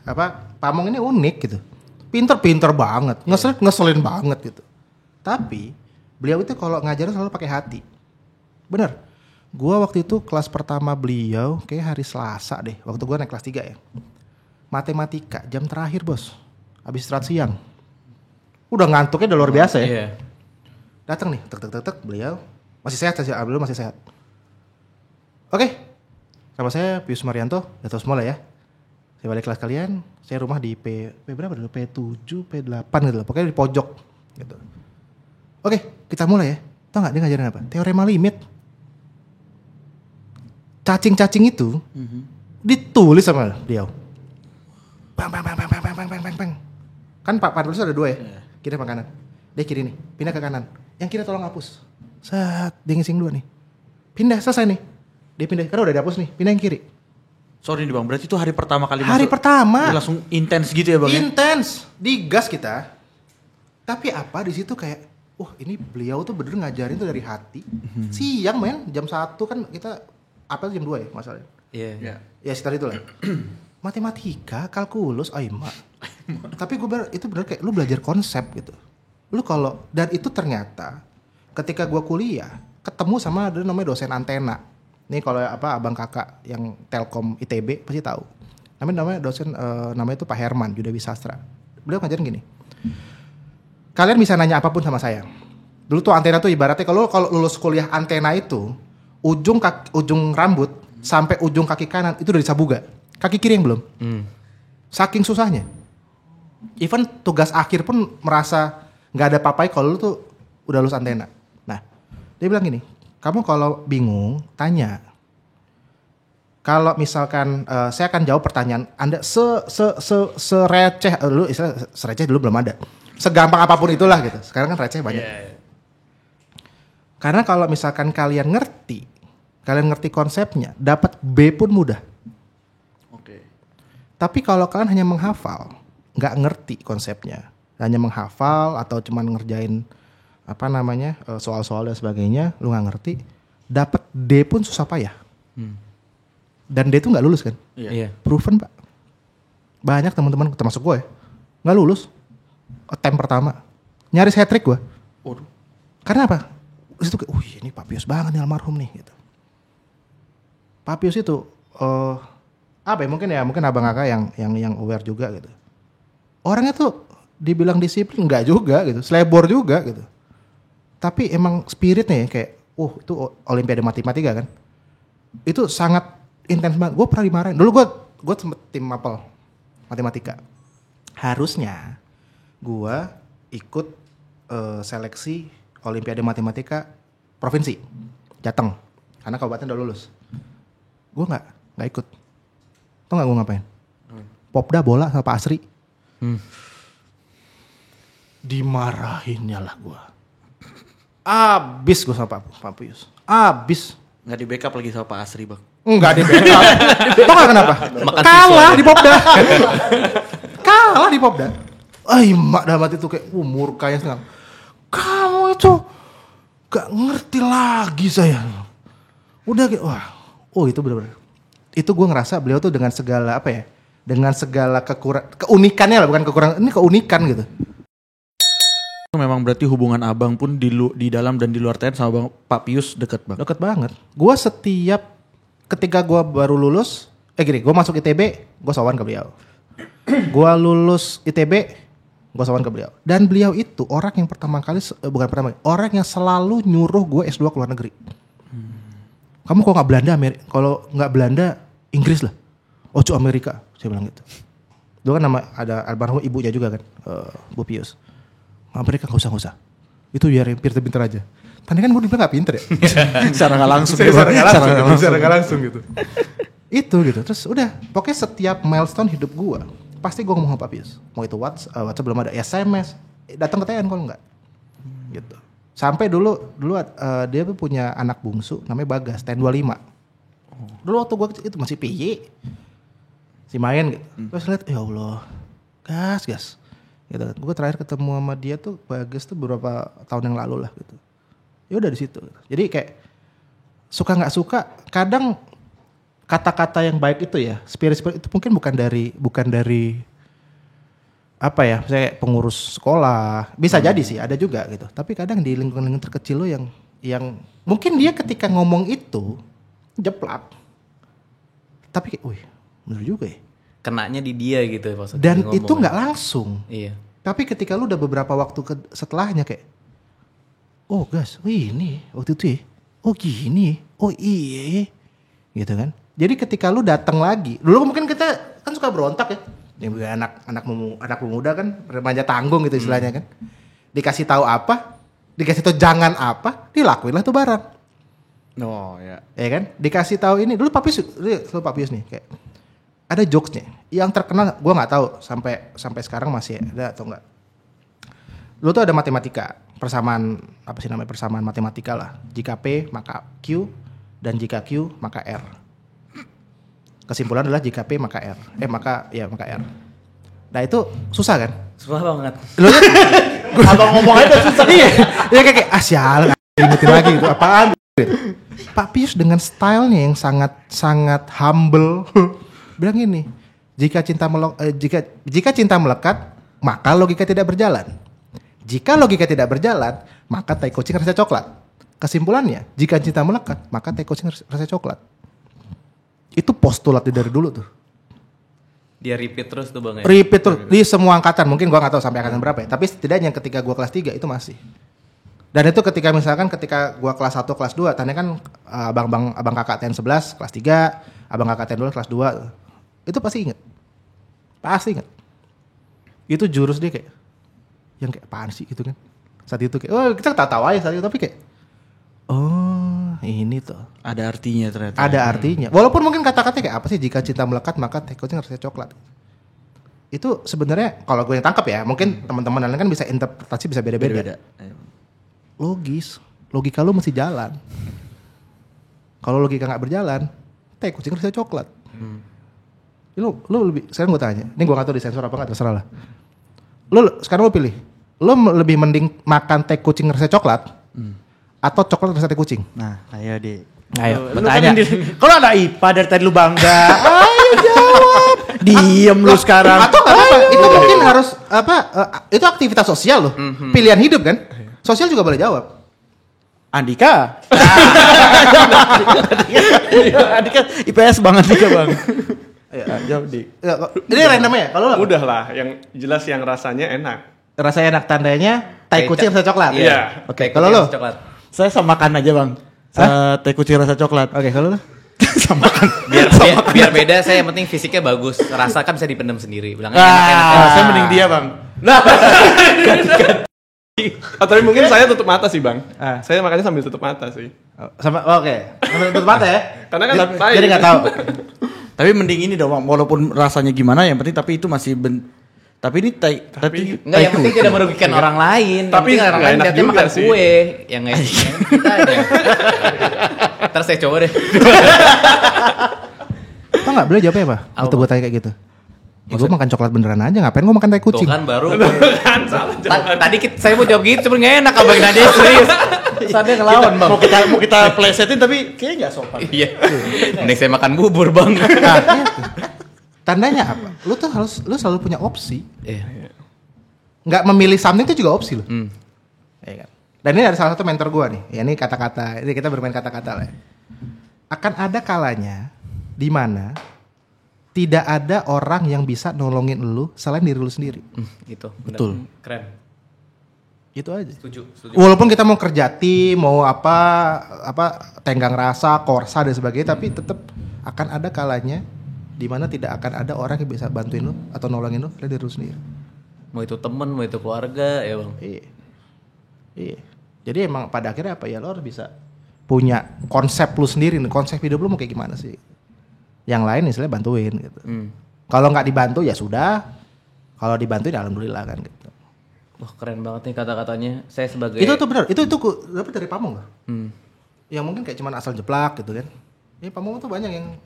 Pak Among ini unik gitu. Pinter banget, ngeselin banget gitu. Tapi beliau itu kalau ngajarin selalu pakai hati. Bener. Gua waktu itu kelas pertama beliau kayak hari Selasa deh. Waktu gua naik kelas 3 ya. Matematika jam terakhir bos. Habis istirahat siang. Udah ngantuknya udah luar biasa ya. Iya. Datang nih, tek beliau masih sehat sih, beliau masih sehat. Oke. Sama saya Pius Marianto, udah tahu semua lah ya. Saya balik kelas kalian, saya rumah di P berapa dulu? P7, P8 gitu loh. Pokoknya di pojok gitu. Oke, kita mulai ya. Tahu nggak dia ngajarin apa? Teorema limit. Cacing-cacing itu ditulis sama dia. Bang. Kan Pak Pantulis ada 2 ya. Kiri sama kanan. Dia kiri nih, pindah ke kanan. Yang kiri tolong hapus. Dia ngising 2 nih. Pindah, selesai nih. Dia pindah, karena udah dihapus nih. Pindah yang kiri. Sorry nih Bang, berarti itu hari pertama kali Hari masuk. pertama. Langsung intens gitu ya Bang ya? Intens, digas kita. Tapi apa di situ kayak, wah ini beliau tuh bener ngajarin tuh dari hati. Siang men, jam 1 kan kita apel jam 2 ya masalahnya. Iya. Ya sekitar itu lah. Matematika, kalkulus, mak. Tapi itu bener kayak lu belajar konsep gitu. Lu kalau, dan itu ternyata ketika gua kuliah ketemu sama ada namanya dosen antena. Nih kalau abang kakak yang Telkom ITB pasti tahu. Namanya dosen namanya itu Pak Herman Yudawi Sastra. Beliau ngajarin gini. Kalian bisa nanya apapun sama saya. Dulu tuh antena tuh ibaratnya kalau lulus kuliah antena itu ujung rambut sampai ujung kaki kanan itu udah disabuga. Kaki kiri yang belum. Saking susahnya. Even tugas akhir pun merasa nggak ada papai kalau lu tuh udah lulus antena. Nah, dia bilang gini, kamu kalau bingung tanya. Kalau misalkan saya akan jawab pertanyaan Anda sereceh dulu, istilah sereceh dulu belum ada. Segampang apapun itulah gitu. Sekarang kan receh banyak. Karena kalau misalkan kalian ngerti konsepnya, dapat B pun mudah. Oke. Tapi kalau kalian hanya menghafal, nggak ngerti konsepnya, hanya menghafal atau cuma ngerjain soal-soal dan sebagainya, lu nggak ngerti, dapat D pun susah payah. Dan D itu nggak lulus kan? Iya. Proven Pak. Banyak teman-teman termasuk gue nggak lulus. Attempt pertama, nyaris hat-trick gue. Karena apa? Itu ini Pak Pius banget nih almarhum nih gitu. Pak Pius itu mungkin abang kakak yang aware juga gitu. Orangnya tuh dibilang disiplin enggak juga gitu, selebor juga gitu. Tapi emang spiritnya ya kayak itu olimpiade matematika kan. Itu sangat intens banget. Gue pernah dimarahin. Dulu gue sempet tim mapel matematika. Harusnya gue ikut seleksi Olimpiade Matematika Provinsi Jateng karena kabupaten udah lulus. Gue nggak ikut. Tau nggak gue ngapain? Popda bola sama Pak Asri. Dimarahinnya lah gue. Abis gue sama Pak Pius. Abis. Nggak di backup lagi sama Pak Asri bang. Enggak di backup. Tau nggak kenapa? Kalah di Popda. Kalah di Popda. Mak dalam hati tuh kayak murkanya sekarang. Kamu itu gak ngerti lagi saya. Udah kayak itu benar-benar. Itu gue ngerasa beliau tuh dengan segala dengan segala keunikannya lah, bukan kekurangan. Ini keunikan gitu. Memang berarti hubungan abang pun di dalam dan di luar TN sama bang Pak Pius deket bang. Deket banget. Gue ketika gue baru lulus, gue masuk ITB, gue sowan ke beliau. Gue lulus ITB, gue sowan ke beliau. Dan beliau itu orang yang orang yang selalu nyuruh gue S2 ke luar negeri. Kamu kalau nggak Belanda, kalau nggak Belanda, Inggris lah. Amerika, saya bilang gitu. Dulu kan ada almarhum ibunya juga kan, Bu Pius. Amerika nggak usah. Itu biar pinter-pinter aja. Tadi kan gue dibilang nggak pinter ya. Secara nggak langsung. Secara nggak langsung gitu. Itu gitu. Terus udah, pokoknya setiap milestone hidup gue, pasti gue ngomong sama Pak Pius. Mau itu WhatsApp belum ada, SMS, datang ke TN kalau enggak. Gitu. Sampai dulu dia tuh punya anak bungsu namanya Bagas, TN 25. Dulu waktu gue itu masih PY. Si main gitu. Terus lihat, ya Allah, gas. Gitu. Gue terakhir ketemu sama dia tuh Bagas tuh beberapa tahun yang lalu lah gitu. Ya udah di situ. Jadi kayak suka nggak suka, kadang kata-kata yang baik itu ya, spirit itu mungkin bukan dari misalnya pengurus sekolah, bisa jadi sih ada juga gitu. Tapi kadang di lingkungan terkecil lo yang mungkin dia ketika ngomong itu jeplak. Tapi bener juga ya. Kenanya di dia gitu maksudnya. Dan itu nggak langsung. Iya. Tapi ketika lu udah beberapa waktu setelahnya kayak, gas, ini waktu itu ya, gini, iya, gitu kan. Jadi ketika lu datang lagi, dulu mungkin kita kan suka berontak ya. Yang anak pemuda kan remaja tanggung gitu istilahnya kan. Dikasih tahu apa, dikasih tahu jangan apa, dilakuin lah tuh barang. Ya. Ya kan? Dikasih tahu ini, dulu Pak Pius nih kayak ada jokesnya. Yang terkenal gue nggak tahu sampai sekarang masih ada atau enggak. Dulu tuh ada matematika, persamaan matematika lah. Jika P maka Q dan jika Q maka R. Kesimpulan adalah jika P maka R. Maka R. Nah itu susah kan? Susah banget. Lu abang ngomong aja susah. Iya kayak sial, ingetin lagi gitu. Apaan? Pak Pius dengan stylenya yang sangat humble bilang gini, jika cinta melekat, maka logika tidak berjalan. Jika logika tidak berjalan, maka tai kucing rasa coklat. Kesimpulannya, jika cinta melekat, maka tai kucing rasa coklat. Itu postulatnya dari dulu tuh. Dia repeat terus tuh bang ya? Repeat terus di semua angkatan. Mungkin gua gak tahu sampai angkatan berapa ya. Tapi setidaknya ketika gua kelas 3 itu masih. Dan itu ketika gua kelas 1, kelas 2, tanya kan abang kakak TN 11 kelas 3, abang kakak TN 12 kelas 2. Itu pasti inget. Itu jurus dia kayak yang kayak apaan sih gitu kan. Saat itu kayak kita tahu aja saat itu, tapi kayak ini tuh Ada artinya ternyata. ada artinya. Walaupun mungkin kata-katanya kayak apa sih, jika cinta melekat maka teh kucing rasanya coklat. Itu sebenarnya kalau gue yang tangkap ya, mungkin teman-teman lain kan bisa interpretasi bisa beda-beda. Logis, logika lu mesti jalan. Kalau logika nggak berjalan, teh kucing rasanya coklat. Lu lebih, sekarang gue tanya, ini gue nggak tahu disensor apa nggak, terserah lah. Sekarang lu pilih, lu lebih mending makan teh kucing rasanya coklat atau coklat rasa teh kucing? Nah, ayo deh. Ayo, Bertanya. Kalau ada IPA dari tadi lu bangga. Ayo jawab. Diem lu sekarang. Atau apa? Itu mungkin harus itu aktivitas sosial loh. Pilihan hidup kan? Sosial juga boleh jawab. Andika. Andika IPS banget Andika, Bang. Ayo, jawab Dik. Ini random ya? Kalau Udah lah, yang jelas yang rasanya enak. rasa enak tandanya tai kucing rasa coklat. Iya. Oke, kalau lo? Coklat. Saya samakan aja, Bang. Teh kucing rasa coklat. Oke, kalau lo? Samakan. Biar beda, saya yang penting fisiknya bagus. Rasa kan bisa dipendam sendiri. Bilangnya Nah, saya mending dia, Bang. Nah, Tapi mungkin saya tutup mata sih bang. Saya makanya sambil tutup mata sih. Oke. Sambil tutup mata ya. Karena kan Jadi nggak tahu. tapi mending ini dong, Bang. Walaupun rasanya gimana, yang penting tapi itu masih tapi ini tapi enggak, yang penting tidak merugikan orang lain. Tapi yang penting orang lain enak lihatnya juga makan sih. kue. Yang nggak kita aja. Ntar saya coba deh. Kok nggak boleh jawabnya apa? Waktu gue tanya kayak gitu. Ya gue makan coklat beneran aja, ngapain gue makan tai Tuh kucing? kan baru. kan salah jawaban. Tadi saya mau jawab gitu, cuma nggak enak abang Nadia serius. Saatnya ngelawan bang. mau kita plesetin tapi kayaknya nggak sopan. Iya. Mending saya makan bubur bang. Nah, itu. Tandanya apa? Lu selalu punya opsi. Iya. Nggak memilih something itu juga opsi loh. Hmm. Ya kan? Dan ini ada salah satu mentor gue nih. Ya ini kata-kata, ini kita bermain kata-kata lah. Ya. Akan ada kalanya di mana tidak ada orang yang bisa nolongin lu selain diri lu sendiri. Gitu. Betul. Keren. Gitu aja. Setuju. Walaupun kita mau kerja tim, mau apa tenggang rasa, korsa dan sebagainya, tapi tetap akan ada kalanya di mana tidak akan ada orang yang bisa bantuin lu atau nolongin lu selain diri lu sendiri. Mau itu temen, mau itu keluarga ya bang. Iya. Jadi emang pada akhirnya apa ya, lo harus bisa punya konsep lu sendiri nih, konsep hidup lu mau kayak gimana sih. Yang lain istilahnya bantuin gitu. Kalau nggak dibantu ya sudah. Kalau dibantuin alhamdulillah kan gitu. Wah keren banget nih kata-katanya. Saya sebagai Itu tuh benar. Itu dapat dari Pamong loh. Yang mungkin kayak cuman asal jeplak gitu kan. Ini Pamong tuh banyak yang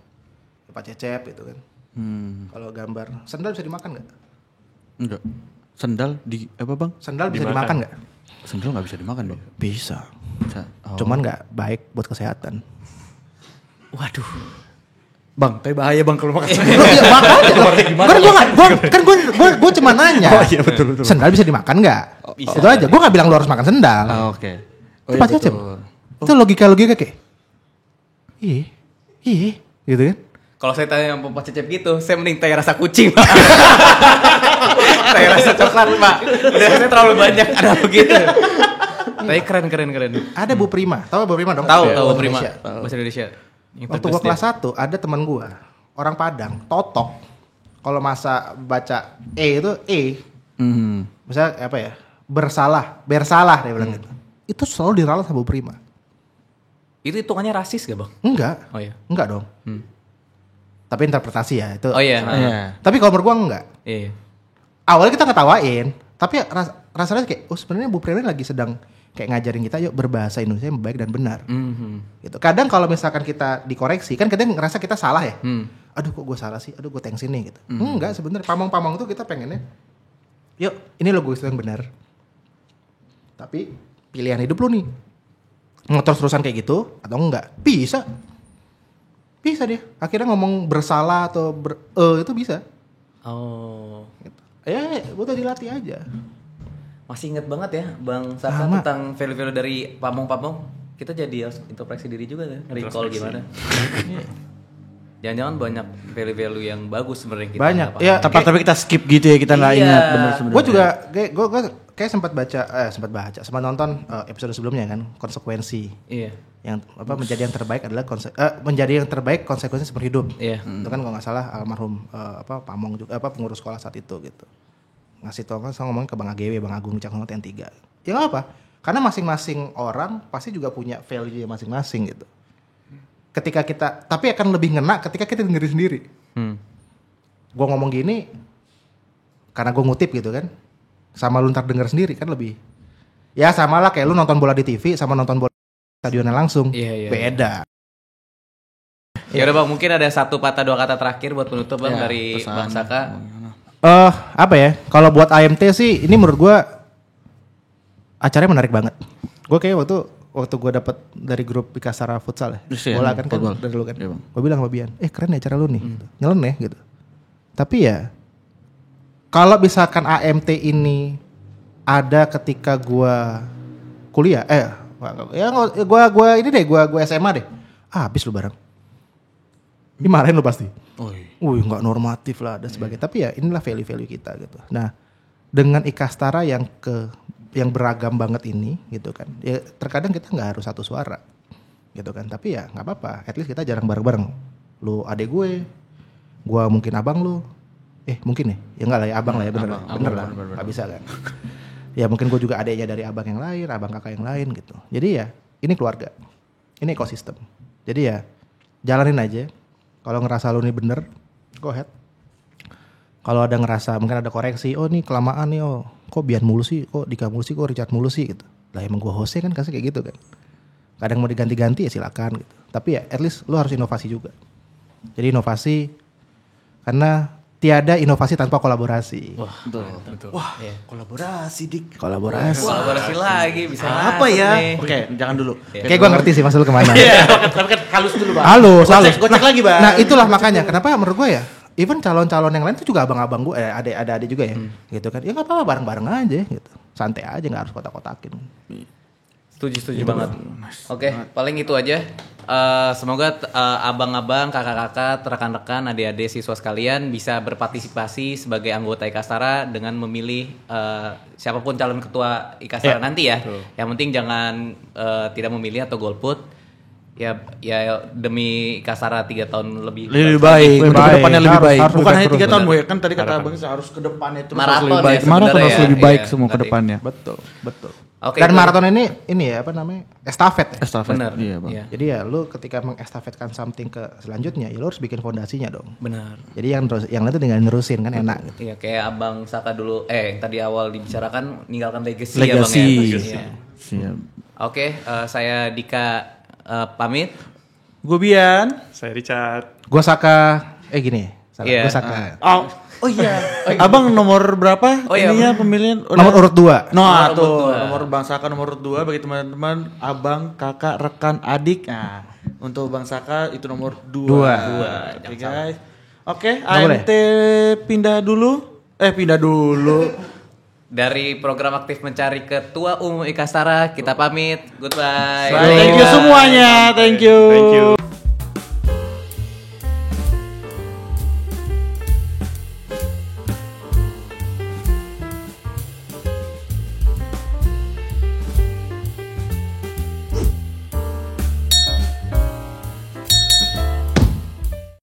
Pak Cecep gitu kan. Kalau gambar sendal bisa dimakan nggak? Enggak. Sendal di apa, Bang? Sendal bisa dimakan nggak? Sendal nggak bisa dimakan, Bang. Bisa. Oh. Cuman nggak baik buat kesehatan. Waduh. Bang, tapi bahaya Bang kalau makan Loh, iya, makanya. Gue cuma nanya. Oh iya betul. Sendal bisa dimakan nggak? bisa. Itu aja. Gue nggak bilang lu harus makan sendal. Oke. Itu pasti aja. Itu logika kayak. Iya, gitu kan? kalau saya tanya sama Pak Cecep gitu, saya mending teh rasa kucing pak. Teh rasa coklat pak. Udah saya terlalu banyak ada begitu. Tapi keren. Ada Bu Prima. Tahu Bu Prima dong? Tahu Bahasa Prima. Indonesia. Bahasa Indonesia. Yang Waktu tegas gue dia. kelas 1 ada teman gue, orang Padang, totok. Kalau masa baca itu misalnya apa ya? Bersalah dia bilang gitu. Itu selalu diralat sama Bu Prima. Itu hitungannya rasis gak bang? Enggak. Oh iya. Enggak dong. Tapi interpretasi ya itu. Oh iya. Tapi kalau menurut gue enggak. Iya. Awalnya kita ngetawain, tapi rasanya kayak, sebenarnya Bu Prima lagi sedang kayak ngajarin kita yuk berbahasa Indonesia yang baik dan benar. Gitu. Kadang kalau misalkan kita dikoreksi, kan kadang ngerasa kita salah ya. Aduh kok gue salah sih, aduh gue tengsin nih gitu. Enggak, sebenarnya pamong-pamong itu kita pengennya, yuk ini logo yang benar. Tapi pilihan hidup lu nih, mau terus-terusan kayak gitu atau enggak? Bisa dia. Akhirnya ngomong bersalah atau itu bisa. Oh. Gitu. Ya, butuh dilatih aja. Masih inget banget ya Bang Saka Sama. tentang value-value dari pamong-pamong. Kita jadi harus introspeksi diri juga kan. Recall gimana. Jangan-jangan banyak value-value yang bagus sebenarnya kita. Banyak. nggak paham. Ya, tapi kita skip gitu ya, kita nggak Iya. ingat benar sebenarnya. Gue juga kayak kayak sempat nonton episode sebelumnya kan, konsekuensi. Iya. Yang menjadi yang terbaik adalah konsekuensi seumur hidup. Iya. Itu kan kalau nggak salah almarhum Pamong juga pengurus sekolah saat itu gitu. Ngasih tau kan, ngomongin ke Bang AGW, Bang Agung Caksono T3. Ya nggak apa, karena masing-masing orang pasti juga punya value masing-masing gitu. Ketika kita, tapi akan lebih ngena ketika kita dengerin sendiri. Gue ngomong gini karena gue ngutip gitu kan, sama lu ntar denger sendiri kan lebih. Ya sama lah kayak lu nonton bola di TV sama nonton bola stadionnya langsung. Iya. Beda. Ya udah Bang, mungkin ada satu patah dua kata terakhir buat penutup Bang dari pesan. Bang Saka. Apa ya? Kalau buat AMT sih ini menurut gue acaranya menarik banget. Gue kayak waktu gue dapet dari grup Ikastara Futsal ya, bola kan dari dulu kan. Gue bilang sama Bian, keren ya acara lu nih, nyeleneh gitu. Tapi ya kalau misalkan AMT ini ada ketika gue kuliah, gue SMA deh, habis lu bareng. Dimarahin lu pasti. Nggak normatif lah dan sebagainya. Tapi ya inilah value kita gitu. Nah dengan Ikastara yang beragam banget ini gitu kan. Ya terkadang kita nggak harus satu suara gitu kan. Tapi ya nggak apa-apa. At least kita jarang bareng-bareng. Lu adek gue mungkin abang lu. Mungkin ya enggak lah ya abang lah ya bener lah. Nggak bisa kan. Ya mungkin gue juga adeknya dari abang yang lain, abang kakak yang lain gitu. Jadi ya ini keluarga, ini ekosistem. Jadi ya jalanin aja. Kalau ngerasa lu nih bener, go ahead. Kalau ada ngerasa mungkin ada koreksi, nih kelamaan nih, kok Bian mulu sih, kok Dika mulu sih, kok Richard mulu sih gitu. Lah emang gue hostnya kan kasih kayak gitu kan. Kadang mau diganti-ganti ya silakan gitu. Tapi ya at least lu harus inovasi juga. Jadi inovasi karena tiada inovasi tanpa kolaborasi. Wah, betul. Wah, kolaborasi Dik. Kolaborasi lagi bisa Apa masuk ya? nih. Oke, jangan dulu. Kayak gue ngerti sih maksud lu kemana. Tapi kan halus dulu Bang. Halus. Gue cek lagi Bang. Nah itulah makanya kenapa menurut gue ya, even calon-calon yang lain itu juga abang-abang gue, ada juga ya, gitu kan. Ya nggak apa-apa bareng-bareng aja gitu, santai aja, nggak harus kotak-kotakin. Setuju banget. Oke, paling itu aja. Semoga abang-abang, kakak-kakak, rekan-rekan, adik-adik siswa sekalian bisa berpartisipasi sebagai anggota Ikastara dengan memilih siapapun calon ketua Ikastara nanti ya. Betul. Yang penting jangan tidak memilih atau golput. Ya demi Ikastara 3 tahun lebih baik. Untuk kedepannya lebih baik. Harus Bukan hanya 3 tahun Bu ya. Kan tadi kata Abang harus ke depannya terus harus lebih baik. Maraton Harus lebih baik semua ke depannya. Betul. Oke, Dan maraton ini ya apa namanya, estafet ya. Benar. Iya Bang. Iya. Jadi ya lu ketika mengestafetkan something ke selanjutnya, ya lu harus bikin fondasinya dong. Benar. Jadi yang lain tuh tinggal nerusin kan enak gitu. Iya, kayak Abang Saka dulu tadi awal dibicarakan meninggalkan legacy ya Bang Legacy. ya. Iya. Siap. Oke, saya Dika pamit. Gue Bian. Saya Richard. Gua Saka gini. Iya. Gua Saka. Oh iya. Abang nomor berapa? Oh iya. Ininya pemilihan. Nomor urut 2. Nah, Nomor tuh urut 2. nomor Bang Saka nomor urut 2 bagi teman-teman, abang, kakak, rekan, adik. Nah, untuk Bang Saka itu nomor 2. Oke, guys. Oke, AMT pindah dulu. Dari program aktif mencari ketua umum Ikastara, kita pamit. Goodbye. Thank you semuanya. Thank you.